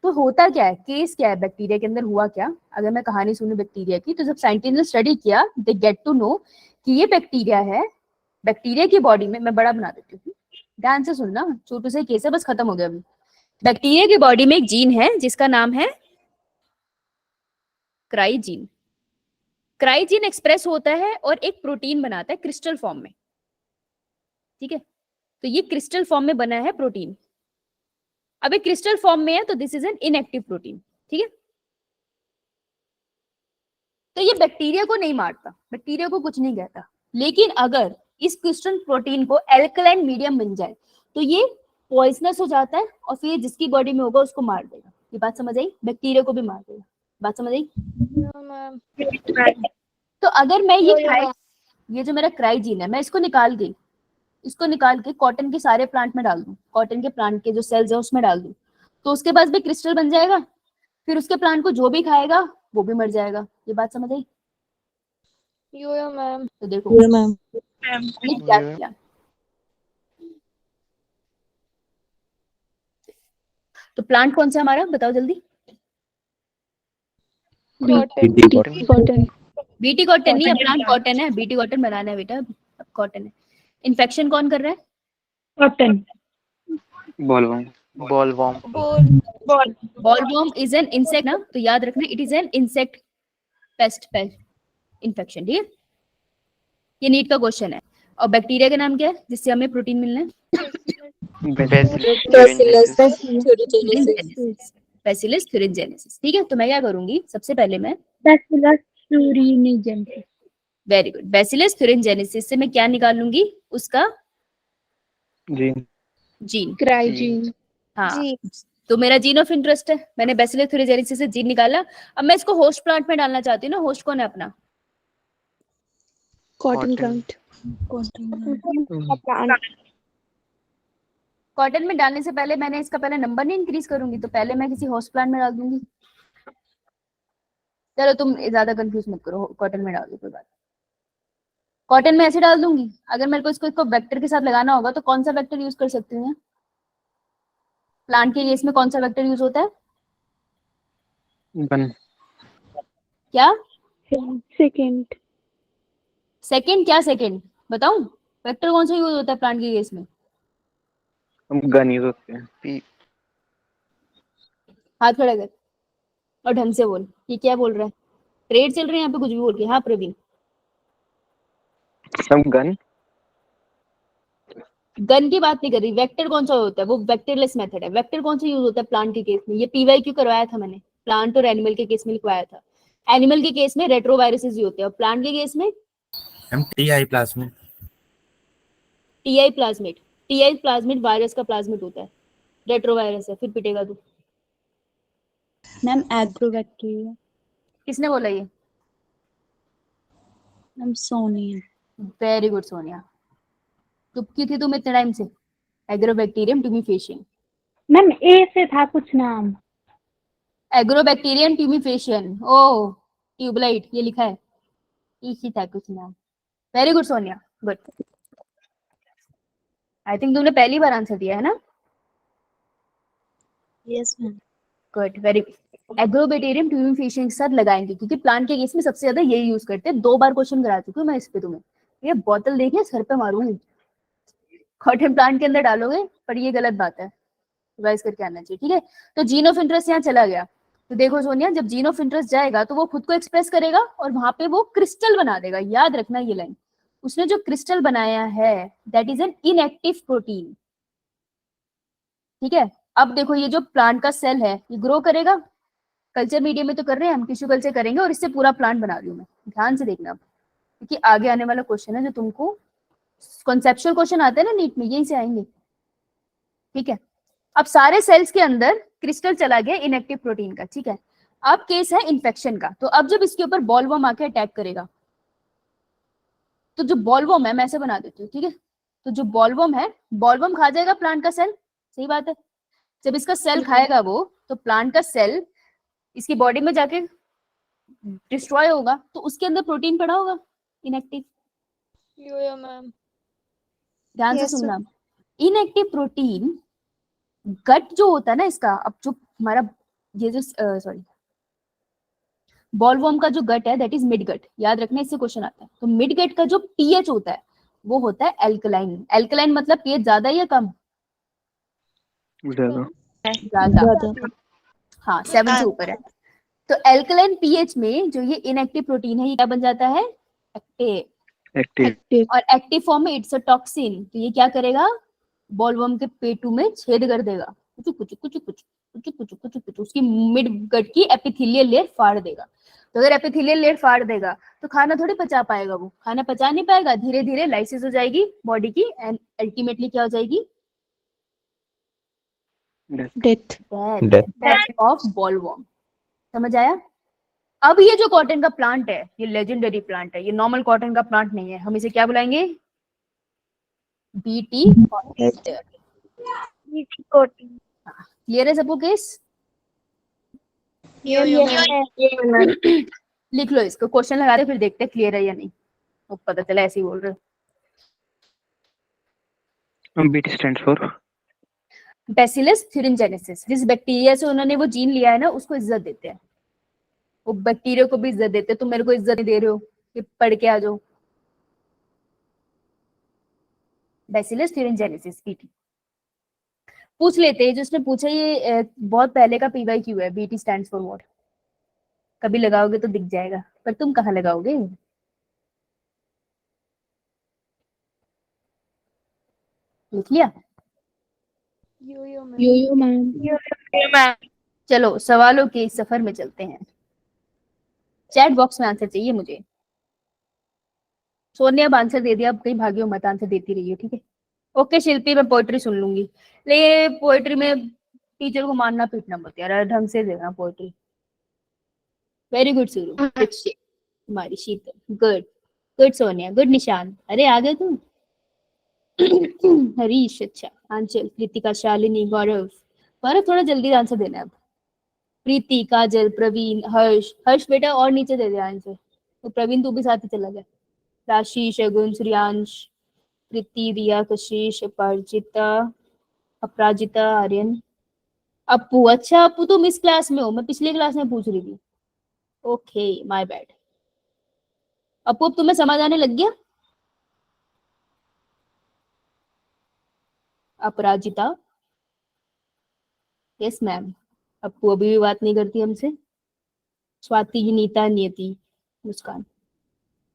तो होता क्या है, केस क्या है बैक्टीरिया के अंदर, हुआ क्या? अगर मैं कहानी सुनूं बैक्टीरिया की, तो जब साइंटिस्ट ने स्टडी किया, दे गेट टू नो कि ये बैक्टीरिया है। बैक्टीरिया की बॉडी में, मैं बड़ा बना देती हूँ, ध्यान से सुनना, छोटू से केस है, बस खत्म हो गया अभी। बैक्टीरिया की बॉडी में एक जीन है जिसका नाम है cry gene. Cry gene express होता है और एक प्रोटीन बनाता है क्रिस्टल फॉर्म में, ठीक है। तो ये क्रिस्टल फॉर्म में बना है प्रोटीन। अब एक क्रिस्टल फॉर्म में है तो this is an inactive protein, ठीक है। तो ये बैक्टीरिया को नहीं मारता, बैक्टीरिया को कुछ नहीं कहता, लेकिन अगर इस क्रिस्टल प्रोटीन को एल्कलाइन मीडियम मिल जाए तो ये पॉइजनस हो जाता है और फिर जिसकी बॉडी में होगा उसको मार देगा। ये बात समझ आई? बैक्टीरिया को भी मार देगा। बात समझ आई? मैम तो अगर मैं ये जो मेरा क्राई जीन है, मैं इसको निकाल के कॉटन के सारे प्लांट में डाल दूं, कॉटन के प्लांट के जो सेल्स है उसमें डाल दूं, तो उसके पास भी क्रिस्टल बन जाएगा। फिर उसके प्लांट को जो भी खाएगा वो भी मर जाएगा। ये बात समझ आई? यो मैम। तो देखो मैम ये क्या किया। तो प्लांट कौन सा हमारा, बताओ जल्दी। कॉटन। बीटी कॉटन नहीं है, प्लांट कॉटन है, बीटी कॉटन बनाना है बेटा, अब कॉटन है। इन्फेक्शन कौन कर रहा है? Cotton. Bollworm. Bollworm. Bollworm is an insect ना, तो याद रखना it is an insect pest infection, ठीक है। ये नीट का क्वेश्चन है। और बैक्टीरिया का नाम क्या है जिससे हमें प्रोटीन मिलना है? बैसिलस thuringiensis, ठीक है। तो मैं क्या करूंगी, सबसे पहले मैं bacillus thuringiensis। Very good, bacillus thuringiensis से मैं क्या निकालूंगी, उसका जी। जीन। Cry gene. हाँ, जी तो मेरा जीन ऑफ इंटरेस्ट है, मैंने बैसिलस thuringiensis से जीन निकाला। अब मैं इसको होस्ट प्लांट में डालना चाहती हूँ ना, होस्ट कौन है अपना? Cotton Cotton. प्लांट। कॉटन में डालने से पहले मैंने इसका पहले नंबर नहीं इंक्रीज करूंगी, तो पहले मैं किसी होस्ट प्लांट में डाल दूंगी। चलो तुम ज्यादा कंफ्यूज मत करो, कॉटन में डाल दो, कोई बात। कॉटन में ऐसे डाल दूंगी। अगर मेरे को इसको वेक्टर के साथ लगाना होगा तो कौन सा वेक्टर यूज कर सकती हूँ? प्लांट के केस में कौन सा वेक्टर यूज होता है? गन। क्या सेकंड। सेकंड? क्या सेकंड बताऊं? वेक्टर कौन सा यूज होता है प्लांट के केस में? हम गन यूज होते हैं। पी हाथ खड़ा कर और ढंग से बोल। ये क्या बोल रहा है? ट्रेड चल रही है यहाँ पे, कुछ भी बोल के। हाँ प्रवीण। हम गन। गन की बात नहीं कर रही, वेक्टर कौन सा होता है, वो वेक्टरलेस मेथड है। वेक्टर कौन सा यूज होता है प्लांट के केस में, ये पीवाईक्यू करवाया था मैंने, प्लांट और एनिमल के केस में लिखवाया था। एनिमल के केस में रेट्रोवायरसेस ही होते हैं और प्लांट के केस में हम TI plasmid. TI plasmid. TI plasmid virus का प्लाज्मिड होता है, रेट्रोवायरस है, फिर पिटेगा तू। मैम एग्रोबैक्टीरिया। किसने बोला ये? Ma'am Sonia. Very good Sonia, चुप की थी तुम इतने टाइम से। Agrobacterium tumefaciens. मैम ए से था कुछ नाम। एग्रोबैक्टीरियम ट्यूमिफेशियन, ओ ट्यूबलाइट, ये लिखा है, इसी था कुछ नाम। Very good Sonia, good. I think तुमने पहली बार आंसर दिया है ना? Yes ma'am. Good, very good. Agrobacterium tumefaciens के साथ लगाएंगे क्योंकि प्लांट के केस में सबसे ज्यादा यही यूज करते हैं। 2 बार क्वेश्चन करा चुकी हूँ मैं इस पे तुम्हें। ये बोतल देखिए सर पे मारूंगी, कॉटन प्लांट के अंदर डालोगे, पर ये गलत बात है, रिवाइज करके आना चाहिए, ठीक है। तो जीन ऑफ इंटरेस्ट यहाँ चला गया, तो देखो सोनिया, जब जीन ऑफ इंटरेस्ट जाएगा तो वो खुद को एक्सप्रेस करेगा और वहां पे वो क्रिस्टल बना देगा। याद रखना ये लाइन, उसने जो क्रिस्टल बनाया है that is an inactive protein, ठीक है। अब देखो ये जो प्लांट का सेल है ये ग्रो करेगा, कल्चर मीडियम में तो कर रहे हैं हम, टिश्यू कल्चर करेंगे और इससे पूरा प्लांट बना रही हूँ मैं, ध्यान से देखना अब, क्योंकि आगे आने वाला क्वेश्चन है जो तुमको कॉन्सेप्चुअल क्वेश्चन आते हैं ना नीट में, यहीं से आएंगे, ठीक है। अब सारे सेल्स के अंदर क्रिस्टल चला गया इनएक्टिव प्रोटीन का, ठीक है। अब केस है इन्फेक्शन का, तो अब जब इसके ऊपर बॉलवर्म आके अटैक करेगा, तो जो बॉलवर्म है, मैं ऐसे बना देती हूँ, ठीक है। तो जो बॉलवर्म है, बॉलवर्म खा जाएगा प्लांट का सेल, सही बात है। जब इसका सेल खाएगा वो, तो प्लांट का सेल इसकी बॉडी में जाके डिस्ट्रॉय होगा, तो उसके अंदर प्रोटीन पड़ा होगा इनएक्टिव। यो मैम। ध्यान से Yes, सुनना, इनएक्टिव प्रोटीन गट जो होता है ना इसका, अब जो हमारा ये जो सॉरी बॉलवर्म का जो गट है दैट इज मिड गट, याद रखना इससे क्वेश्चन आता है। तो मिड गट का जो पीएच होता है वो होता है एल्कलाइन। एल्कलाइन मतलब पीएच ज्यादा या कम? ज्यादा। ज्यादा, हाँ 7 से ऊपर है। तो एल्कलाइन पीएच में जो ये इनएक्टिव प्रोटीन है ये क्या बन जाता है? एक्टिव। एक्टिव। और एक्टिव फॉर्म में इट्स अ टॉक्सिन, तो ये क्या करेगा? बॉलवर्म के पेटू में छेद कर देगा, कुछ कुछ कुछ कुछ कुछ कुछ कुछ कुछ, उसकी मिड गट की एपिथेलियल लेयर फाड़ देगा। तो अगर एपिथेलियल लेयर फाड़ देगा तो खाना थोड़ी पचा पाएगा, वो खाना पचा नहीं पाएगा, धीरे धीरे लाइसिस हो जाएगी बॉडी की एंड अल्टीमेटली क्या हो जाएगी? डेथ। Death of bollworm. समझ आया? अब ये जो कॉटन का प्लांट है ये लेजेंडरी प्लांट है, ये नॉर्मल कॉटन का प्लांट नहीं है, हम इसे क्या बुलाएंगे? BT cotton. क्लियर है सबको केस? लिख लो इसको, क्वेश्चन लगा दे, फिर देखते हैं क्लियर है या नहीं। वो पता चला ऐसे ही बोल रहे हो। BT stands for bacillus thuringiensis। जिस बैक्टीरिया से उन्होंने वो जीन लिया है ना उसको इज्जत देते हैं, वो बैक्टीरिया को भी इज्जत देते हैं। तुम मेरे को इज्जत नहीं दे रहे हो, ये पढ़ के आ जाओ। बैसिलस thuringiensis बीटी पूछ लेते हैं, जिसने पूछा ये बहुत पहले का पीवाईक्यू है। BT stands for what? कभी लगाओगे तो दिख जाएगा, पर तुम कहाँ लगाओगे? लिख लिया? यो मैम। चलो सवालों के इस सफर में चलते हैं। चैट बॉक्स में आंसर चाहिए मुझे। सोनिया अब आंसर दे दिया, अब कहीं भागियो मत, आंसर देती रहिए, ठीक है। ओके शिल्पी, मैं पोएट्री सुन लूंगी, लेकिन पोएट्री में टीचर को मारना पीटना मत यार, ढंग से देना पोएट्री। वेरी गुड सुरू, तुम्हारी शीतल, गुड गुड सोनिया, गुड निशान। अरे आ गए तुम। हरीश, अच्छा, आंचल, कृतिका, शालिनी, गौरव। गौरव थोड़ा जल्दी आंसर देना अब। प्रीति, काजल, प्रवीण, हर्ष। हर्ष बेटा और नीचे दे दे आंसर, तो प्रवीण तू भी साथ ही चला जा। राशि, शगुन, श्रियांश, प्रीति, रिया, कशिश, अपराजिता, अपराजिता, आर्यन, अप्पू। अच्छा अप्पू तुम इस क्लास में हो, मैं पिछली क्लास में पूछ रही थी। Okay my bad. अप्पू अब तुम्हें समझ आने लग गया? अपराजिता, यस मैम। अप्पू अभी भी बात नहीं करती हमसे। स्वाति, नीता, नियति, मुस्कान,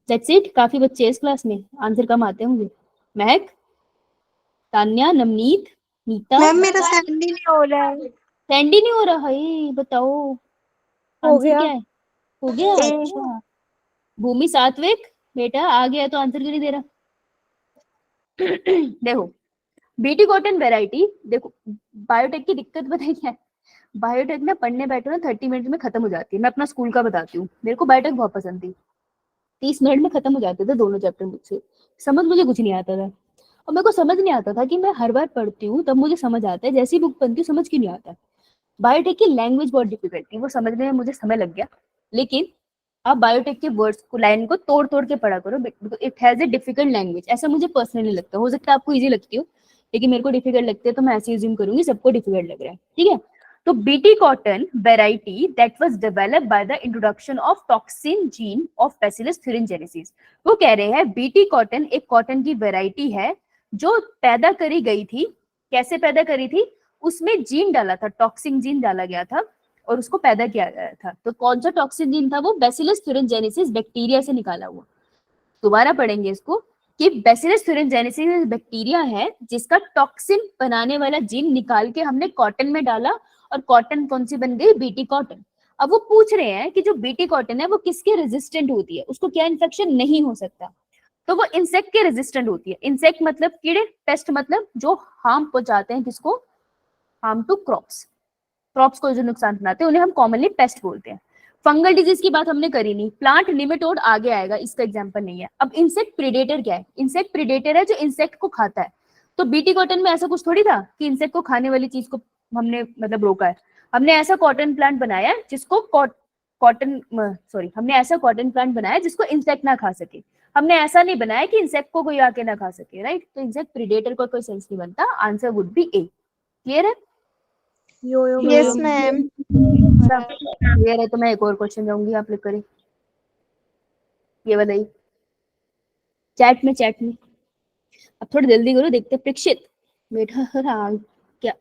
दैट्स इट। काफी बच्चे इस क्लास में, आंसर कम आते होंगे। महक, तान्या, नवनीत, नीता। मैम मेरा सेंड ही नहीं हो रहा है। सेंड ही नहीं हो रहा है, बताओ हो आंसर गया। क्या है? हो गया, ए। अच्छा। भूमि सात्विक, बेटा आ गया तो आंसर क्यों नहीं दे रहा? देखो, बीटी कॉटन वेराइटी, देखो बायोटेक की दिक्कत बताइए क्या है? बायोटेक ना पढ़ने बैठो ना 30 मिनट में खत्म हो जाती है। मैं अपना स्कूल का बताती हूँ, मेरे को बायोटेक बहुत पसंद थी। 30 मिनट में खत्म हो जाते थे दोनों चैप्टर मुझसे, समझ मुझे कुछ नहीं आता था। और मेरे को समझ नहीं आता था कि मैं हर बार पढ़ती हूँ तब मुझे समझ आता है, जैसी बुक बनती है समझ क्यों नहीं आता। बायोटेक की लैंग्वेज बहुत डिफिकल्ट थी, वो समझने में मुझे समय लग गया। लेकिन आप बायोटेक के वर्ड्स को, लाइन को तोड़ तोड़ के पढ़ा करो, it has a difficult language, ऐसा मुझे पर्सनली लगता है। हो सकता है आपको इजी लगती हो, लेकिन मेरे को डिफिकल्ट लगती है, तो मैं ऐसे यूजिंग करूंगी, सबको डिफिकल्ट लग रहा है, ठीक है। तो BT cotton variety that was developed by the introduction of toxin gene of bacillus thuringiensis। वो कह रहे हैं बीटी कॉटन एक कॉटन की वेराइटी है जो पैदा करी गई थी। कैसे पैदा करी थी? उसमें जीन डाला था, टॉक्सिन जीन डाला गया था और उसको पैदा किया गया था। तो कौन सा टॉक्सिन जीन था? वो बैसिलस thuringiensis बैक्टीरिया से निकाला हुआ। दोबारा पढ़ेंगे इसको कि बैसिलस thuringiensis बैक्टीरिया है जिसका टॉक्सिन बनाने वाला जीन निकाल के हमने कॉटन में डाला और कॉटन कौन सी बन गई? BT cotton. अब वो पूछ रहे हैं कि जो बीटी कॉटन है वो किसके रेजिस्टेंट होती है, उसको क्या इन्फेक्शन नहीं हो सकता? तो वो इंसेक्ट के रेजिस्टेंट होती है। इंसेक्ट मतलब कीड़े, पेस्ट मतलब जो हार्म पहुंचाते हैं, किसको? Harm to crops. क्रॉप्स को जो नुकसान पहुंचाते हैं उन्हें हम कॉमनली पेस्ट बोलते हैं। फंगल डिजीज की बात हमने करी नहीं, प्लांट निमेटोड आगे आएगा, इसका एग्जांपल नहीं है। अब इंसेक्ट प्रीडेटर क्या है? इंसेक्ट प्रीडेटर है जो इंसेक्ट को खाता है। तो बीटी कॉटन में ऐसा कुछ थोड़ी था कि इंसेक्ट को खाने वाली चीज को हमने मतलब रोका है। हमने ऐसा कॉटन प्लांट बनाया जिसको हमने ऐसा कॉटन प्लांट बनाया जिसको इंसेक्ट ना खा सके। हमने ऐसा नहीं बनाया कि इंसेक्ट को कोई आके ना खा सके, राइट? तो इंसेक्ट प्रीडेटर को कोई सेंस नहीं बनता। Answer would be A. Clear है? Yo yo yes ma'am. Ma'am. Clear है तो मैं एक और क्वेश्चन जाऊंगी, आप लिख करें। ये बताइए चैट में अब थोड़ी जल्दी करो, देखते हैं। प्रीक्षित बेटा, हाँ क्या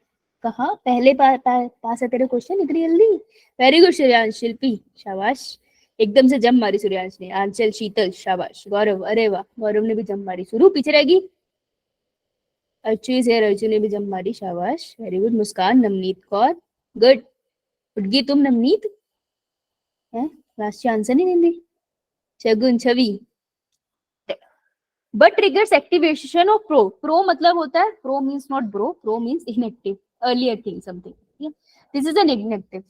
कहा? पहले पास है तेरे क्वेश्चन इतनी जल्दी? Very good Suryansh. शिल्पी शाबाश, एकदम से जम मारी सूर्यांश ने। आंचल, शीतल शाबाश। गौरव, अरे वाह, गौरव ने भी जम मारी। शुरू पीछे रहेगी। अर्चु से अर्चु ने भी जम मारी, शाबाश, very good. Muskan, Navneet Kaur, good. उठ गई तुम नवनीत? है लास्ट आंसर नहीं देंगे। Shagun, Chhavi. But triggers activation of pro मतलब होता है, pro means not bro, pro means inactive, earlier thing something. This is an inactive.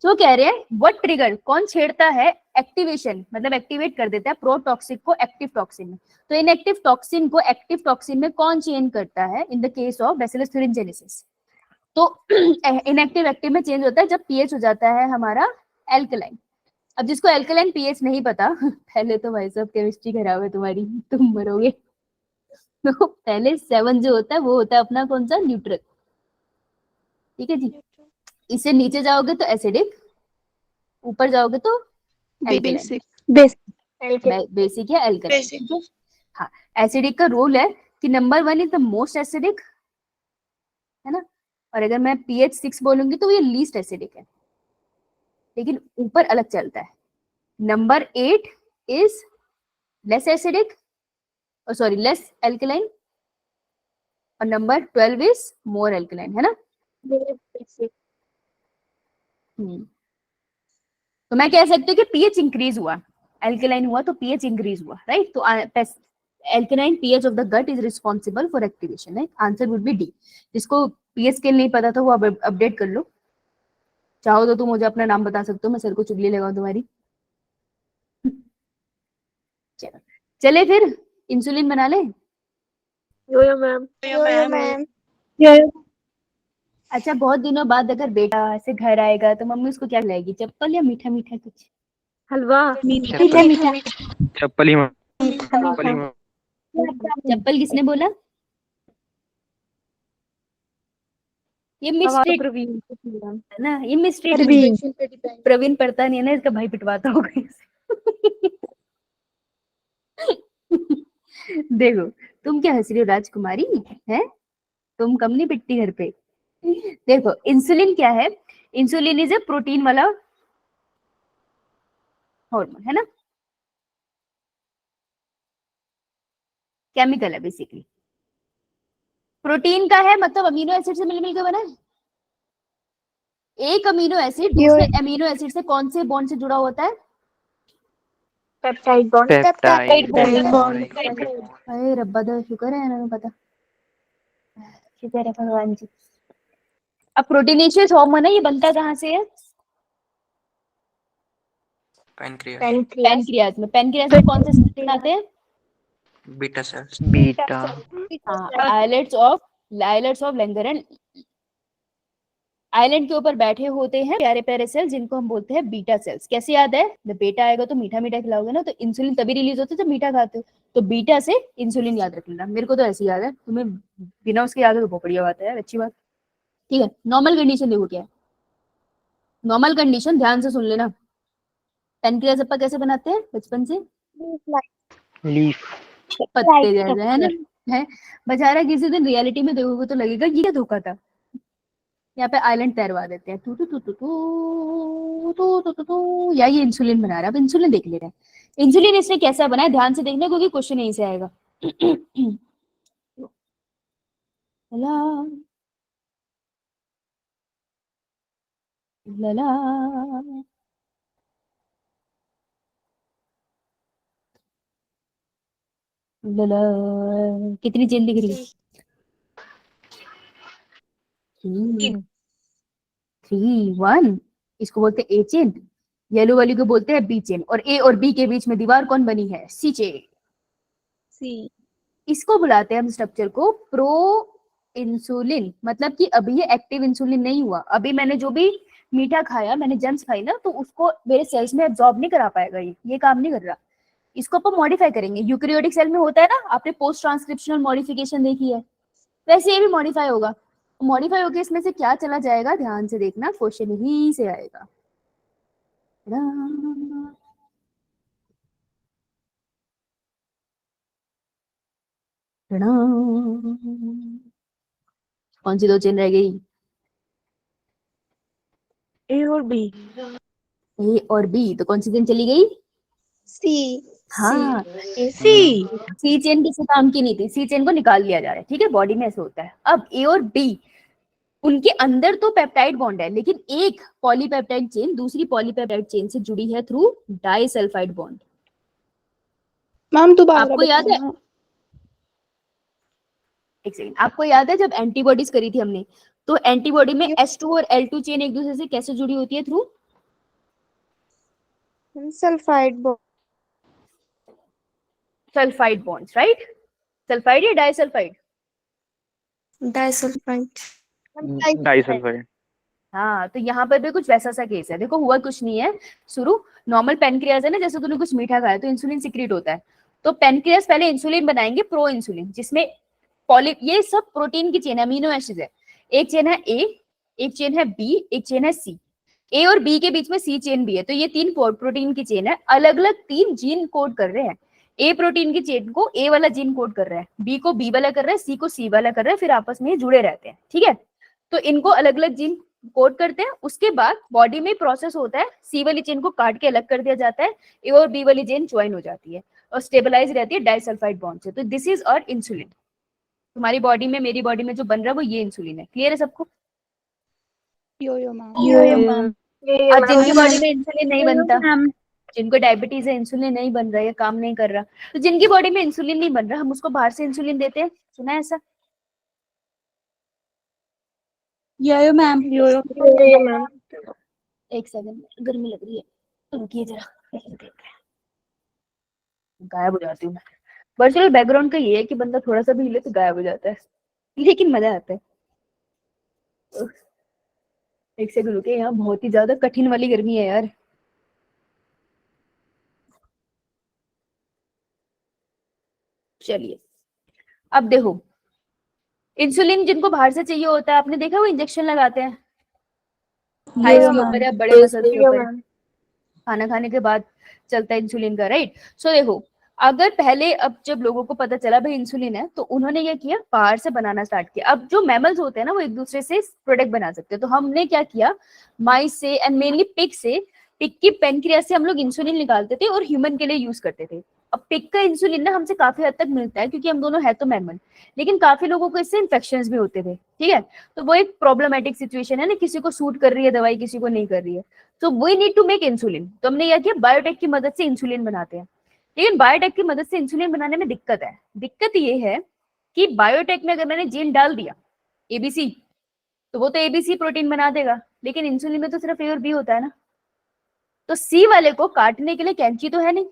तो कह रहे हैं व्हाट ट्रिगर, कौन छेड़ता है एक्टिवेशन, मतलब एक्टिवेट कर देता है प्रोटॉक्सिक को एक्टिव टॉक्सिन में। तो इनएक्टिव टॉक्सिन को एक्टिव टॉक्सिन में कौन चेंज करता है? In the case of bacillus thuringiensis। तो इनएक्टिव एक्टिव में चेंज होता है जब पीएच हो जाता है हमारा एल्कलाइन। अब जिसको एल्कलाइन पीएच नहीं पता, पहले तो भाई साहब केमिस्ट्री खराब है तुम्हारी, तुम मरोगे। तो पहले 7 जो होता है वो होता है अपना कौन सा? न्यूट्रल। ठीक है जी। इससे नीचे जाओगे तो एसिडिक, ऊपर जाओगे तो बेसिक। बेसिक या एल्कलाइन। हाँ, एसिडिक का रूल है कि number 1 is the most acidic, है ना? और अगर मैं पीएच 6 बोलूंगी तो ये लीस्ट एसिडिक है, लेकिन ऊपर अलग चलता है। Number 8 is less acidic, sorry less alkaline, और नंबर 12 इज मोर एल्कलाइन, है ना? तो मैं कह सकती हूँ कि पीएच इंक्रीज हुआ, एल्कलाइन हुआ तो पीएच इंक्रीज हुआ, राइट? तो alkaline pH of the gut is responsible for activation, right? Answer would be D. जिसको पीएच स्केल नहीं पता था वो अब अपडेट कर लो। चाहो तो तुम मुझे अपना नाम बता सकते हो, मैं सर को चुगली लगाऊं तुम्हारी। चलो चले फिर, इंसुलिन बना ले। यो यो मैम। मैम। अच्छा, बहुत दिनों बाद अगर बेटा ऐसे घर आएगा तो मम्मी उसको क्या खिलाएगी? चप्पल या मीठा मीठा कुछ? हलवा। चप्पल ही मार। चप्पल किसने बोला? ये मिस्ट्री प्रवीण ना, ये मिस्ट्री प्रवीण। प्रवीण पढ़ता नहीं है ना, इसका भाई पिटवाता होगा इसे। देखो, तुम क्या हंस रही हो राजकुमारी? है तुम कम नहीं पिटती घर पे? देखो, इंसुलिन क्या है? इंसुलिन इज ए प्रोटीन वाला हार्मोन, है ना? केमिकल है बेसिकली। प्रोटीन का है मतलब अमीनो एसिड से मिल मिलकर बना है। एक अमीनो एसिड दूसरे अमीनो एसिड से कौन से बॉन्ड से जुड़ा होता है? Peptide bond. Peptide bond. अरे रब्बा दा, शुक्र है इन्हें पता, शुक्र है भगवान जी। अब प्रोटीनेशियस हार्मोन है, ये बनता कहाँ से है? पैनक्रियास, पैनक्रियाज में। पैनक्रियाज में कौन से सेल आते हैं? Beta cells, beta, islets of Langerhans island के ऊपर बैठे होते हैं प्यारे प्यारे सेल जिनको हम बोलते हैं बीटा सेल्स। कैसे याद है? जब बेटा आएगा तो मीठा मीठा खिलाओगे ना, तो इंसुलिन तभी रिलीज होता है जब मीठा खाते हो, तो बीटा से इंसुलिन याद रख लेना। मेरे को तो ऐसे याद है, तुम्हें बिना उसके याद है तो बहुत बढ़िया बात है यार, अच्छी बात। ठीक है, नॉर्मल कंडीशन देखो क्या है। नॉर्मल कंडीशन ध्यान से सुन लेना। पैनक्रियाज अप्पा कैसे बनाते हैं बचपन से? लीफ, पत्ते जैसे, है ना? है बेचारा, किसी दिन रियलिटी में देखोगे तो लगेगा ये क्या धोखा था। यहाँ पे आइलैंड तैरवा देते हैं, टू टू टू टू टू टू टू टू टू, या ये इंसुलिन बना रहा है। अब इंसुलिन देख ले रहे हैं, इंसुलिन इसने कैसा बनाया, ध्यान से देखना क्योंकि क्वेश्चन यहीं से आएगा। ला ला ला ला ला, कितनी चेन दिख रही है? 3 1। इसको बोलते हैं ए चेन, येलो वाली को बोलते हैं बी चेन, और ए और बी के बीच में दीवार कौन बनी है? सी चेन। इसको बुलाते हैं हम स्ट्रक्चर को प्रो इंसुलिन, मतलब कि अभी ये एक्टिव इंसुलिन नहीं हुआ। अभी मैंने जो भी मीठा खाया, मैंने जम्स खाई ना, तो उसको मेरे सेल्स में एब्जॉर्ब नहीं करा पाएगा, ये काम नहीं कर रहा। इसको अपन मॉडिफाई करेंगे। यूकैरियोटिक सेल में होता है ना, आपने पोस्ट ट्रांसक्रिप्शनल मॉडिफिकेशन देखी है, वैसे ये भी मॉडिफाई होगा। मॉडिफाई होकर इसमें से क्या चला जाएगा, ध्यान से देखना, क्वेश्चन ही से आएगा। कौन सी दो चेन रह गई? ए और बी। ए और बी, तो कौन सी चेन चली गई? सी। हाँ, सी। सी चेन किसी काम की नहीं थी, सी चेन को निकाल लिया जा रहा है। ठीक है, बॉडी में ऐसे होता है। अब ए और बी, उनके अंदर तो पेप्टाइड बॉन्ड है, लेकिन एक पॉलीपेप्टाइड चेन दूसरी पॉलीपेप्टाइड चेन से जुड़ी है थ्रू डाइसल्फाइड बॉन्ड। मैम दोबारा आपको याद है? एक सेकंड, आपको याद है जब एंटीबॉडीज करी थी हमने, तो एंटीबॉडी में H2 और L2 चेन एक दूसरे से कैसे जुड़ी होती है? Through sulphide bond. Sulphide bonds, right? Sulphide या डाइसल्फाइड? डाइसल्फाइड। डाइसल्फाइड। हाँ, तो यहाँ पर भी कुछ वैसा सा केस है। देखो हुआ कुछ नहीं है। शुरू नॉर्मल पेनक्रियाज है ना, जैसे तूने कुछ मीठा खाया तो इंसुलिन सिक्रीट होता है, तो पेनक्रियाज पहले इंसुलिन बनाएंगे, प्रो इंसुलिन, जिसमें ये सब प्रोटीन की चेन है, अमीनो एसिड है। एक चेन है ए, एक चेन है बी, एक चेन है सी। ए और बी के बीच में सी चेन भी है, तो ये 3 प्रोटीन की चेन है। अलग अलग 3 जीन कोड कर रहे हैं। ए प्रोटीन की चेन को ए वाला जीन कोड कर रहा है, बी को बी वाला कर रहा है, सी को सी वाला कर रहा है, फिर आपस में जुड़े रहते हैं। ठीक है, तो इनको अलग अलग जीन कोड करते हैं। उसके बाद बॉडी में प्रोसेस होता है, सी वाली चेन को काट के अलग कर दिया जाता है, ए और बी वाली चेन ज्वाइन हो जाती है और स्टेबलाइज रहती है डाइसल्फाइड बॉन्ड से। तो दिस इज आवर इंसुलिन। तुम्हारी बॉडी में, मेरी बॉडी में जो बन रहा है वो ये इंसुलिन है। क्लियर है सबको? यो मैम। अब जिनकी बॉडी में इंसुलिन नहीं बनता, जिनको डायबिटीज है, इंसुलिन नहीं बन रहा है, काम नहीं कर रहा, तो जिनकी बॉडी में इंसुलिन नहीं बन रहा, हम उसको बाहर से इंसुलिन देते हैं। सुना है ऐसा? यो मैम। मैम। एक सेकंड, गर्मी लग रही है, रुकिए जरा, गायब हो जाती हूँ मैं। वर्चुअल बैकग्राउंड का ये है कि बंदा थोड़ा सा भी हिले तो गायब हो जाता है, लेकिन मजा आता है। एक सेकंड रुके, यहाँ बहुत ही ज्यादा कठिन वाली गर्मी है यार। चलिए, अब देखो, इंसुलिन जिनको बाहर से चाहिए होता है, आपने देखा वो इंजेक्शन लगाते हैं थाइस के ऊपर या बड़े मसल के ऊपर, खाना खाने के बाद चलता है इंसुलिन का, राइट? सो देखो, अगर पहले, अब जब लोगों को पता चला भाई इंसुलिन है, तो उन्होंने क्या किया, बाहर से बनाना स्टार्ट किया। अब जो मैमल्स होते हैं ना, वो एक दूसरे से प्रोडक्ट बना सकते हैं, तो हमने क्या किया, माइस से एंड मेनली पिग से, पिग की पेनक्रियास से हम लोग इंसुलिन निकालते थे और ह्यूमन के लिए यूज करते थे। अब पिग का इंसुलिन ना हमसे काफी हद तक मिलता है क्योंकि हम दोनों है तो मैमल, लेकिन काफी लोगों को इससे इन्फेक्शंस भी होते थे, ठीक है। तो वो एक प्रॉब्लमेटिक सिचुएशन है ना, किसी को सूट कर रही है दवाई, किसी को नहीं कर रही है, तो we need to make insulin. तो हमने क्या किया, बायोटेक की मदद से इंसुलिन बनाते हैं। लेकिन बायोटेक की मदद से इंसुलिन बनाने में दिक्कत है। दिक्कत ये है कि बायोटेक में अगर मैंने जीन डाल दिया एबीसी, तो वो तो एबीसी प्रोटीन बना देगा, लेकिन इंसुलिन में तो सिर्फ ए और बी होता है ना, तो सी वाले को काटने के लिए कैंची तो है नहीं।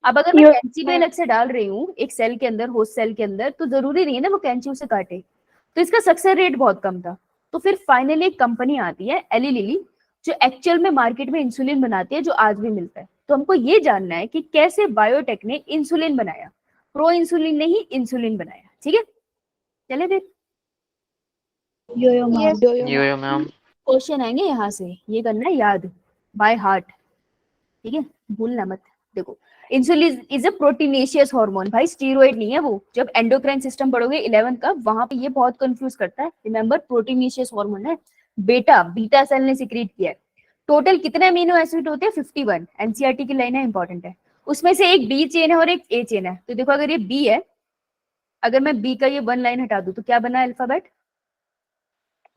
अब अगर मैं कैंची भी अलग से डाल रही हूँ एक सेल के अंदर, होस्ट सेल के अंदर, तो जरूरी नहीं है ना वो कैंची उसे काटे, तो इसका सक्सेस रेट बहुत कम था। तो फिर फाइनली एक कंपनी आती है एली लिली, जो एक्चुअल में मार्केट में इंसुलिन बनाती है, जो आज भी मिलता है। तो हमको ये जानना है कि कैसे बायोटेक ने इंसुलिन बनाया, प्रो इंसुलिन नहीं इंसुलिन बनाया, ठीक है। चले फिर यो मैम, यो मैम। क्वेश्चन आएंगे यहाँ से, ये करना है याद बाय हार्ट, ठीक है, भूलना मत। देखो, insulin is a proteinaceous hormone, भाई स्टीरॉइड नहीं है वो। जब एंडोक्राइन सिस्टम पढ़ोगे 11th का, वहां पे ये बहुत कंफ्यूज करता है। रिमेंबर, प्रोटीनेशियस हार्मोन है, बीटा सेल ने सिक्रीट किया है। टोटल कितने अमीनो एसिड होते हैं? 51। एनसीईआरटी की लाइन है, इंपॉर्टेंट है। उसमें से एक बी चेन है और एक ए चेन है। तो देखो, अगर ये बी है, अगर मैं बी का ये 1 लाइन हटा दूं तो क्या बना अल्फाबेट?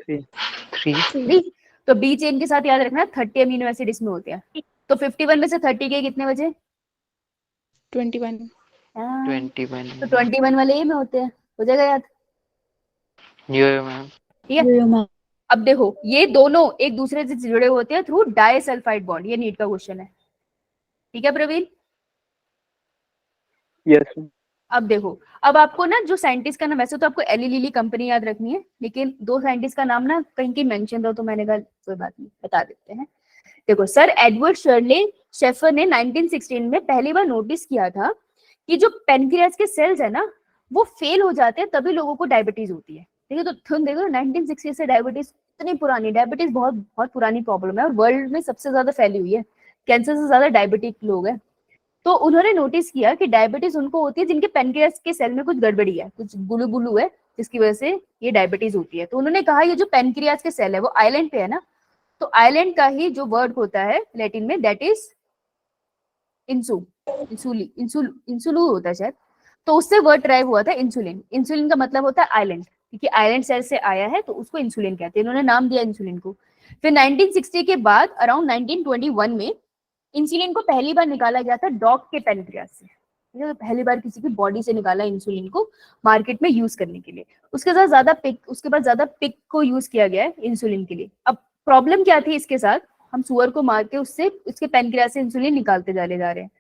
3। तो बी चेन के साथ याद रखना 30 अमीनो एसिड इसमें होते हैं। तो 51 में से 30 के कितने बचे? 21। हाँ, 21। तो 21 वाले ये में होते हैं, हो जाएगा याद। यो मैम। ठीक है, अब देखो ये दोनों एक दूसरे से जुड़े होते हैं थ्रू डाइसल्फाइड बॉन्ड। ये नीट का क्वेश्चन है, ठीक है प्रवीण। यस। अब देखो, अब आपको ना जो साइंटिस्ट का नाम, वैसे तो आपको एली लिली कंपनी याद रखनी है, लेकिन 2 साइंटिस्ट का नाम ना कहीं की मेंशन था, तो मैंने कहा कोई बात नहीं, बता देते हैं। देखो, सर एडवर्ड शर्ले शेफर ने 1916 में पहली बार नोटिस किया था कि जो पेनक्रियास के सेल्स है ना, वो फेल हो जाते हैं, तभी लोगों को डायबिटीज होती है। ठीक है, तो तुम देखो 1960 से डायबिटीज इतनी पुरानी, डायबिटीज बहुत बहुत पुरानी प्रॉब्लम है और वर्ल्ड में सबसे ज्यादा फैली हुई है। कैंसर से ज्यादा डायबिटिक लोग हैं। तो उन्होंने नोटिस किया कि डायबिटीज उनको होती है जिनके पेनक्रियास के सेल में कुछ गड़बड़ी है, कुछ गुलू गुलू है, जिसकी वजह से ये डायबिटीज होती है। तो उन्होंने कहा ये जो पेनक्रियास के सेल है वो आइलैंड पे है ना, तो आइलैंड का ही जो वर्ड होता है लैटिन में, दैट इज इंसुलू होता है शायद, तो उससे वर्ड ड्राइव हुआ था इंसुलिन। इंसुलिन का मतलब होता है आइलैंड, क्योंकि आइलैंड सेल से आया है तो उसको इंसुलिन कहते हैं, इन्होंने नाम दिया इंसुलिन को। फिर 1960 के बाद अराउंड 1921 में इंसुलिन को पहली बार निकाला गया था डॉग के पेनक्रियास से। तो पहली बार किसी की बॉडी से निकाला इंसुलिन को मार्केट में यूज करने के लिए। उसके बाद ज्यादा पिग को यूज किया गया है इंसुलिन के लिए। अब प्रॉब्लम क्या थी इसके साथ, हम सुअर को मार के उसके पेनक्रियास से इंसुलिन निकालते जा रहे हैं।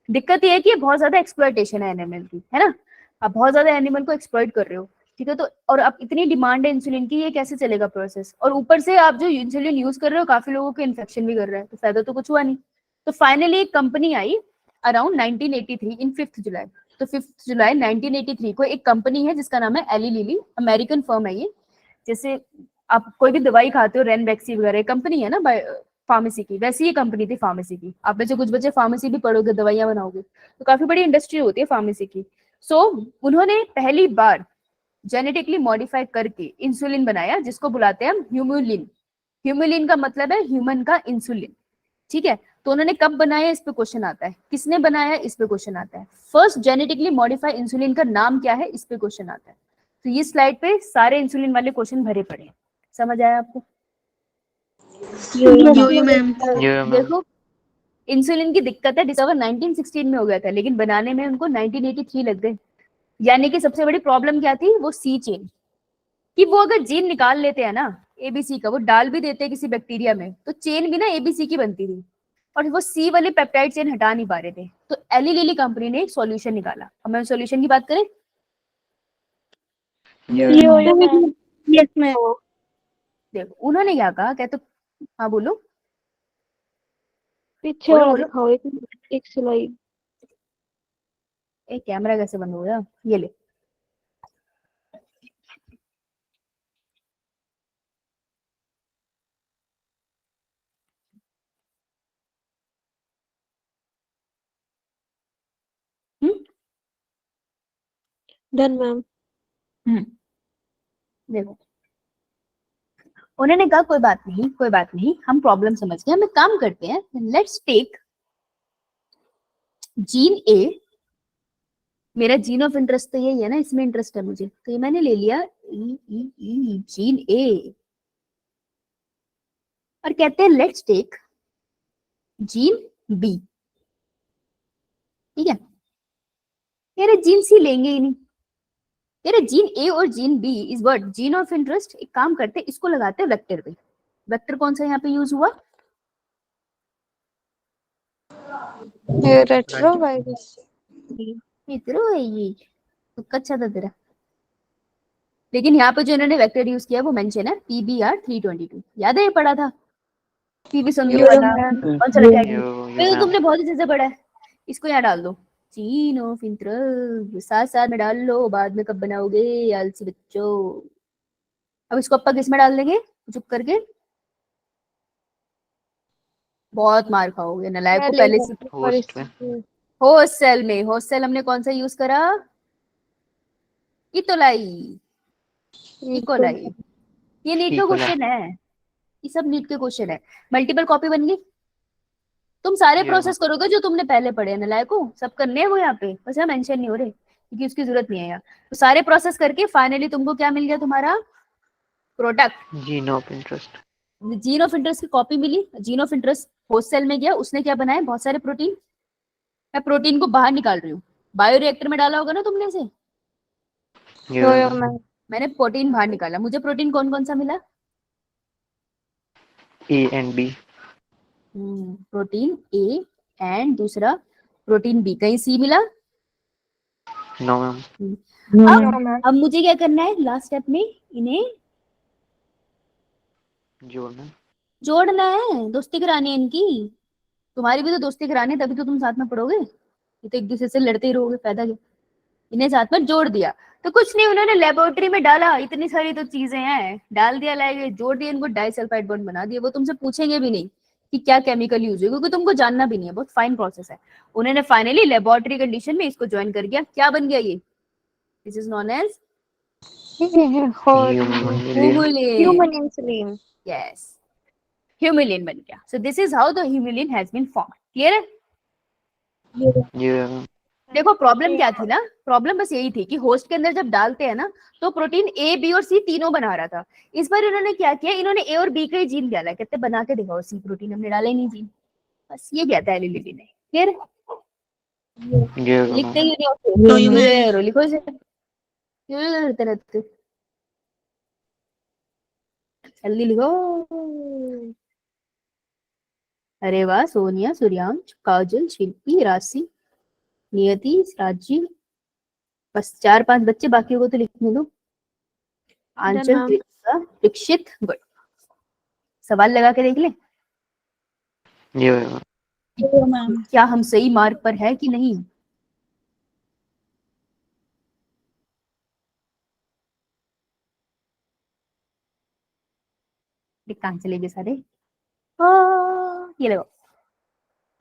दिक्कत ये है कि ये बहुत ज्यादा एक्सप्लॉयटेशन है एनिमल की, है ना, आप बहुत ज्यादा एनिमल को एक्सप्लॉइट कर रहे हो, ठीक है। तो और अब इतनी डिमांड है इंसुलिन की, ये कैसे चलेगा प्रोसेस, और ऊपर से आप जो इंसुलिन यूज कर रहे हो काफी लोगों को इन्फेक्शन भी कर रहा है, तो फायदा तो कुछ हुआ नहीं। तो फाइनली एक कंपनी आई अराउंड 1983 इन 5th जुलाई। तो 5th जुलाई 1983 को एक कंपनी है जिसका नाम है एली लिली, अमेरिकन फर्म है ये। जैसे आप कोई भी दवाई खाते हो, रेनबैक्सी वगैरह कंपनी है ना फार्मेसी की, वैसी ये कंपनी थी फार्मेसी की। आप में से कुछ बच्चे फार्मेसी भी पढ़ोगे, दवाइयां बनाओगे, तो काफी बड़ी इंडस्ट्री होती है फार्मेसी की। सो उन्होंने पहली बार जेनेटिकली मॉडिफाई करके इंसुलिन बनाया, जिसको बुलाते हैं हम ह्यूमुलिन। ह्यूमुलिन का मतलब है ह्यूमन का इंसुलिन, ठीक है। तो उन्होंने कब बनाया, इस पे क्वेश्चन आता है, किसने बनाया इस पे क्वेश्चन आता है। फर्स्ट जेनेटिकली मॉडिफाइड इंसुलिन का नाम क्या है, इस पे क्वेश्चन आता है। तो ये स्लाइड पे सारे इंसुलिन वाले क्वेश्चन भरे पड़े हैं, समझ आया आपको? यो मैम। देखो, इंसुलिन की दिक्कत है, डिस्कवर 1916 में हो गया था, लेकिन बनाने में उनको 1983 लग गए। यानी कि सबसे बड़ी प्रॉब्लम क्या थी, वो सी चेन, कि वो अगर जीन निकाल लेते हैं ना एबीसी का, वो डाल भी देते हैं किसी बैक्टीरिया में, तो चेन भी ना एबीसी की बनती थी, और वो सी वाली पेप्टाइड चेन हटा नहीं पा रहे थे। तो एली लिली कंपनी ने एक सॉल्यूशन निकाला। अब हम सॉल्यूशन की बात करें, यस मैम। देखो उन्होंने क्या कहा, कहते, हाँ बोलो पीछे बोलो वाला बोलो। दिखाओ, एक स्लाइड। एक कैमरा कैसे बंद हो गया, ये ले। Done ma'am. देखो उन्होंने कहा कोई बात नहीं, कोई बात नहीं, हम प्रॉब्लम समझ गए, हम एक काम करते हैं, लेट्स टेक जीन ए, मेरा जीन ऑफ इंटरेस्ट तो यही है ना, इसमें इंटरेस्ट है मुझे, तो ये मैंने ले लिया जीन ए, और कहते हैं लेट्स टेक जीन बी। ठीक है, मेरे जीन सी लेंगे ही नहीं, तेरे जीन ए और gene B is what gene of interest. एक काम करते हैं, इसको लगाते हैं वेक्टर पे। वेक्टर कौन सा यहाँ पे यूज हुआ? रेट्रोवायरस। इतरो है ये, तो अच्छा था तेरा। लेकिन यहाँ पे जो इन्होंने वेक्टर यूज किया वो मेंशन है PBR322, याद है ये पढ़ा था पीवी संधु यो वाला, मैम। कौन सा रखा है? यो तो मैम। तुमने बहुत अच्छे से पढ़ा है, इसको यहाँ डाल दो, जीन ऑफ इंटरेस्ट साथ साथ में डाल लो, बाद में कब बनाओगे आलसी बच्चों। अब इसको अपन किस में डाल देंगे, चुप करके, बहुत मार खाओगे नालायक को पहले से। होस्ट में। होस्ट सेल में, होस्ट सेल हमने कौन सा यूज करा? इतोलाई, इकोलाई। ये नीट का इकोलाई। क्वेश्चन है, ये सब नीट के क्वेश्चन है। मल्टीपल कॉपी बन गई। तुम सारे Yeah. प्रोसेस करोगे जो तुमने पहले पढ़े हैं नालायको, सब करने हैं वो यहाँ पे, बस यहाँ मेंशन नहीं हो रहे क्योंकि उसकी जरूरत नहीं है यहाँ। तो सारे प्रोसेस करके फाइनली तुमको क्या मिल गया, तुम्हारा product. Gene of interest. Gene of interest की कॉपी मिली, gene of interest host cell में गया, उसने क्या बनाया, बहुत सारे प्रोटीन। मैं प्रोटीन को बाहर निकाल रही हूँ, बायोरिएक्टर में डाला होगा ना तुमने से, यो यो मैम। मैम। मैंने प्रोटीन बाहर निकाला, मुझे प्रोटीन कौन कौन सा मिला? A and B. Protein A and दूसरा प्रोटीन बी, कहीं सी मिला? No ma'am. अब मुझे क्या करना है लास्ट स्टेप में, इन्हें जोड़ना। जोड़ना है, दोस्ती करानी है इनकी। तुम्हारी भी तो दोस्ती करानी है, तभी तो तुम साथ में पढ़ोगे, ये तो एक दूसरे से लड़ते ही रहोगे, फायदा क्या। इन्हें साथ में जोड़ दिया, तो कुछ नहीं, उन्होंने लेबोरेटरी में डाला, इतनी सारी तो चीजें हैं, डाल दिया, लाएंगे जोड़ दिया, इनको डाइसल्फाइड बॉन्ड बना दिया। वो तुमसे पूछेंगे भी नहीं कि क्या केमिकल यूज है, क्योंकि तुमको जानना भी नहीं है, बहुत फाइन प्रोसेस है। उन्होंने फाइनली लेबोरेटरी कंडीशन में इसको ज्वाइन कर गया, क्या बन गया ये? This is known as human insulin. Yes, humulin बन गया। So this is how the humulin has been form. Clear है? Yo ma'am. देखो प्रॉब्लम क्या थी ना, प्रॉब्लम बस यही थी कि होस्ट के अंदर जब डालते हैं ना, तो प्रोटीन ए बी और सी तीनों बना रहा था। इस बार इन्होंने क्या किया, इन्होंने ए और बी का ही जीन डाला, कहते बना के दिखाओ सी प्रोटीन, हमने डाला ही नहीं जीन, बस ये क्या था एलिलिटी ने। फिर यो लिखते मैम। ही नहीं हो, लिखो इसे, जल्दी लिखो। अरे वाह, सोनिया, सूर्यांश, काजल, शिल्पी, राशि, नियति, राजीव, बस 4-5 बच्चे, बाकी को तो लिखने दो। आंचल, मैम। कृतिका, दीक्षित, गुड। सवाल लगा के देख ले, यो मैम। क्या हम सही मार्ग पर है कि नहीं। कहाँ चले गए सारे? ये लगाओ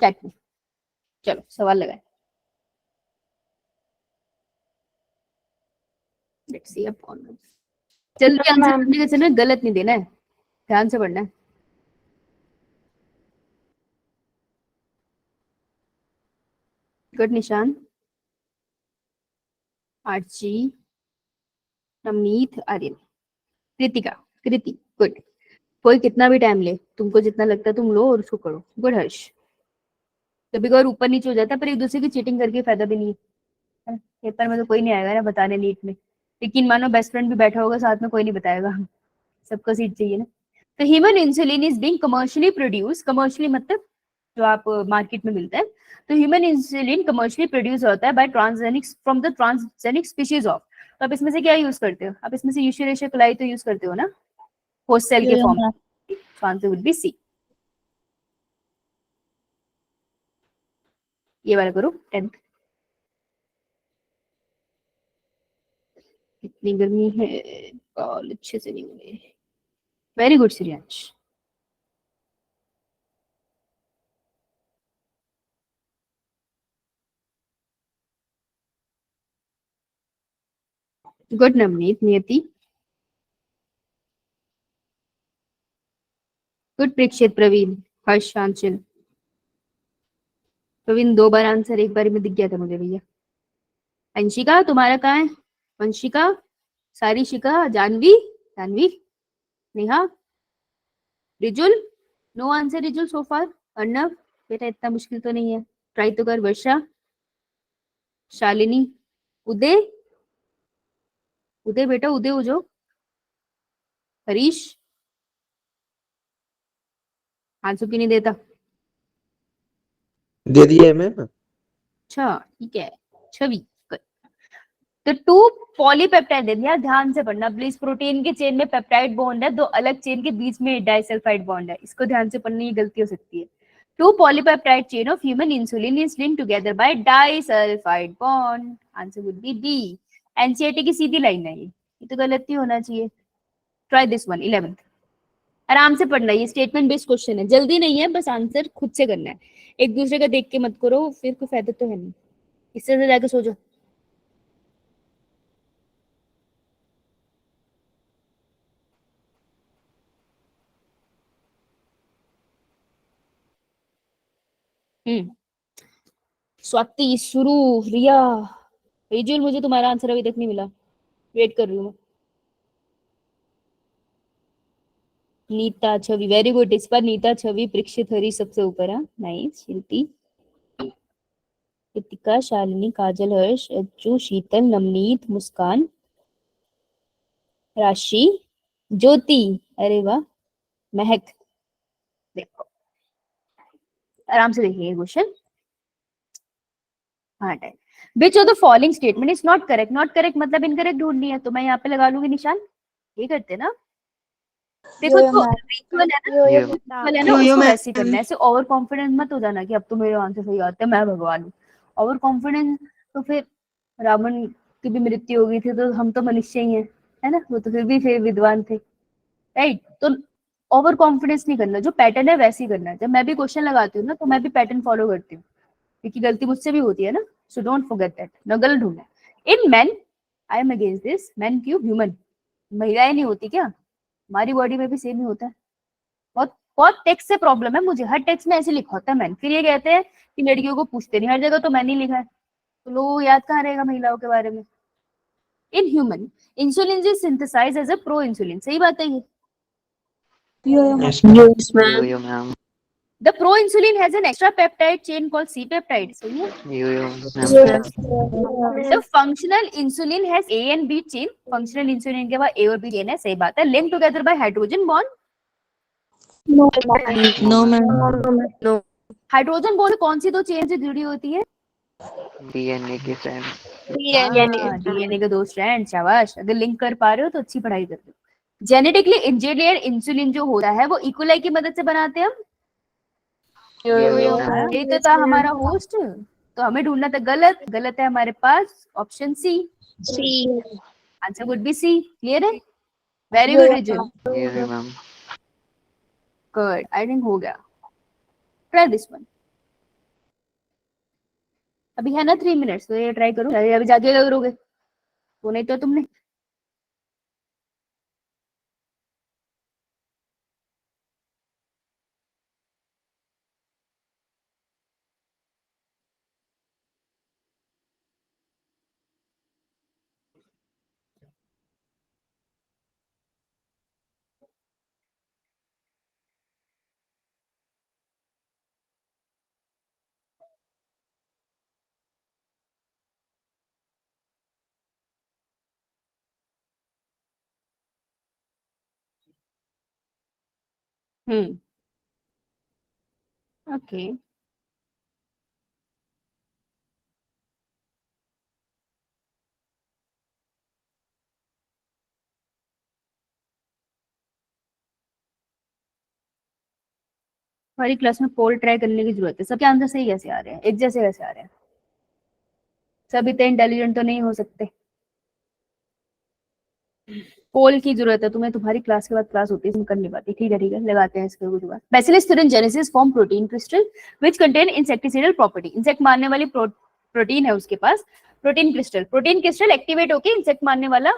चैट में, चलो सवाल लगाए। लेट्स सी अब कौन जल्दी आंसर करने का समय गलत नहीं देना है, ध्यान से पढ़ना है। गुड निशान, आर्ची, नवनीत, आर्यन, कृतिका, कृति, गुड। कोई कितना भी टाइम ले, तुमको जितना लगता है तुम लो और उसको करो। गुड हर्ष। कभी कभार ऊपर नीचे हो जाता है, पर एक दूसरे की चीटिंग करके फायदा भी नहीं है। पेपर में तो कोई नहीं आएगा ना बताने नीट में, लेकिन मानो बेस्ट फ्रेंड भी बैठा होगा साथ में, कोई नहीं बताएगा, सबको सीट चाहिए ना। तो human insulin is being commercially produce, commercially मतलब जो आप मार्केट में मिलता है। तो ह्यूमन इंसुलिन कमर्शियली प्रोड्यूस होता है by transgenic from the transgenic species of. तो आप इसमें से क्या यूज करते हो? आप इसमें से यूशेरेशिया कोलाई तो यूज करते हो ना, होस्ट सेल के फॉर्म में। तो आंसर वुड बी सी। ये वाला करो 10th। इतनी गर्मी है, कॉल अच्छे से नहीं हुए। Very good Shreyansh. Good Navneet, नियति, गुड प्रीक्षित, प्रवीण, हर्ष, आंचल, तो इन 2 बार आंसर एक बार में दिख गया था मुझे भैया। अंशिका तुम्हारा कहाँ है? वंशिका, सारिशिका, जानवी, जानवी, नेहा, रिजुल, नो आंसर रिजुल सो फार। अर्णव बेटा इतना मुश्किल तो नहीं है, ट्राई तो कर। वर्षा, शालिनी, उदय, उदय बेटा उदय हो जाओ। हरीश, आंसर क्यों नहीं देता? दे दिए मैम। अच्छा ठीक है। छवि, तो 2 पॉलीपेप्टाइड दे दिया, ध्यान से पढ़ना प्लीज। प्रोटीन के चेन में पेप्टाइड बॉन्ड है, 2 अलग चेन के बीच में डाइसल्फाइड बॉन्ड है, इसको ध्यान से पढ़ने की गलती हो सकती है। 2 polypeptide chain of human insulin is linked together by disulfide bond. Answer would be D. NCERT की सीधी लाइन है ये तो गलत ही होना चाहिए। Try this one 11th. आराम से पढ़ना, ये स्टेटमेंट बेस्ड क्वेश्चन है, जल्दी नहीं है, बस आंसर खुद से करना है, एक दूसरे का देख के मत करो, फिर कोई फायदा तो है नहीं, इससे से जाके सो जाओ। स्वाति, शुरू, रिया, रिजुल, मुझे तुम्हारा आंसर अभी तक नहीं मिला, वेट कर रही हूँ मैं। नीता, छवि, वेरी गुड, इस बार नीता, छवि, परीक्षित, हरी सबसे ऊपर है, नाइस। शिल्पी, कृतिका, शालिनी, काजल, हर्ष, अज्जू, शीतल, नवनीत, मुस्कान, राशि, ज्योति, अरे वाह, महक। देखो आराम से देखिए क्वेश्चन। हाँ time. Which of the following statement is not correct? Not correct मतलब इनकरेक्ट ढूंढनी है, तो मैं यहाँ पे लगा लूंगी निशान, ये करते ना। देखो तो रिचुअल है ना, उसको वैसे करना है, ऐसे ओवर कॉन्फिडेंस मत हो जाना कि अब तो मेरे आंसर सही आते हैं, मैं भगवान हूँ। ओवर कॉन्फिडेंस तो फिर रावण की भी मृत्यु हो गई थी, तो हम तो मनुष्य ही हैं, है ना, वो तो फिर विद्वान थे, राइट। तो ओवर कॉन्फिडेंस नहीं करना, जो पैटर्न है वैसे ही करना है। जब मैं भी क्वेश्चन लगाती हूँ ना, तो मैं भी पैटर्न फॉलो करती हूँ, क्योंकि गलती मुझसे भी होती है ना, सो डोंट फॉरगेट दैट। न गलत ढूंढना। In man, I am against this, man क्यों, ह्यूमन, महिलाएं नहीं होती क्या? हमारी बॉडी में भी सेम ही होता है। बहुत बहुत टेक्स्ट से प्रॉब्लम है मुझे, हर टेक्स्ट में ऐसे लिखा होता है मैन, फिर ये कहते हैं कि लड़कियों को पूछते नहीं, हर जगह तो मैन ही लिखा है, तो लोग याद कहाँ रहेगा महिलाओं के बारे में। In human, insulin is synthesized as a pro insulin, सही बात है ये। Yo ma'am. The proinsulin has an extra peptide chain called C-peptide. सही है? Yo ma'am. The functional insulin has A and B chain. Functional insulin के बाद A और B chain है, सही बात है। Linked together by hydrogen bond. No ma'am. Hydrogen bond कौन सी 2 चेन से जुड़ी होती है? डीएनए के स्ट्रैंड। डीएनए के 2 स्ट्रैंड, शाबाश। अगर लिंक कर पा रहे हो तो अच्छी पढ़ाई कर रहे हो। जेनेटिकली इंजीनियर इंसुलिन जो होता है वो इकोलाई की मदद से बनाते हैं हम। ये तो था हमारा होस्ट, तो हमें ढूंढना था गलत, गलत है हमारे पास option C. Answer would be C. Clear है? Very good Rijul, yo ma'am. Good, I think हो गया। Try this one. अभी है ना 3 मिनट्स, तो ये ट्राई करो। अभी जाके करोगे तो नहीं तो तुमने। ओके। हमारी क्लास में पोल ट्राई करने की जरूरत है। सबके आंसर सही कैसे आ रहे हैं, एक जैसे कैसे आ रहे हैं? सब इतने इंटेलिजेंट तो नहीं हो सकते। पोल की जरूरत है तुम्हें, तुम्हारी क्लास के बाद क्लास होती है, तुम कर नहीं पाती। ठीक है लगाते हैं इसके कुछ बात। Bacillus thuringiensis form protein crystal which contain insecticidal property. Insect मारने वाली प्रोटीन है उसके पास, protein crystal. Protein crystal activate होकर इंसेक्ट मारने वाला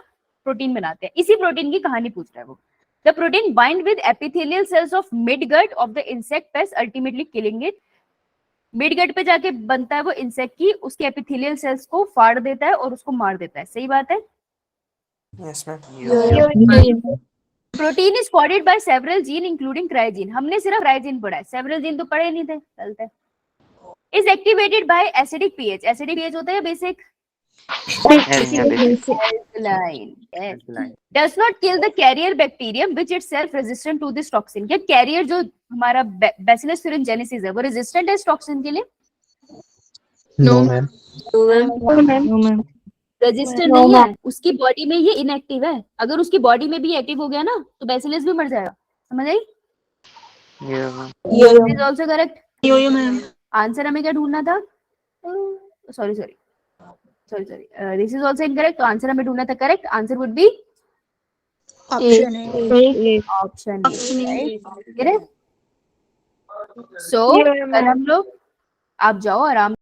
प्रोटीन बनाते हैं। इसी प्रोटीन की कहानी पूछ रहा है वो। The protein bind with epithelial cells of midgut of the insect pest ultimately killing it. Midgut पे जाके बनता है वो इंसेक्ट की, उसके एपिथेलियल सेल्स को फाड़ देता है और उसको मार देता है। सही बात है। Yes ma'am. Protein is coded by several gene including cry gene. हमने सिर्फ क्रायोजीन पढ़ा है, सेवरल जीन तो पढ़े नहीं थे। चलते is activated by acidic pH. Acidic pH होता है basic alkaline. Yes. Does not kill the carrier bacterium which itself resistant to this toxin. क्या कैरियर जो हमारा Bacillus thuringiensis है वो रेजिस्टेंट है इस टॉक्सिन के लिए? No ma'am. रेजिस्टेंट नहीं है, उसकी बॉडी में ये इनएक्टिव है। अगर उसकी बॉडी में भी एक्टिव हो गया ना तो बैसिलस भी मर जाएगा। समझ आई? Is also correct. Yo ma'am. Answer हमें क्या ढूंढना था? Sorry this is also incorrect. तो आंसर हमें ढूंढना था correct. Answer would be option है। Option A. सो कल हम लोग, आप जाओ आराम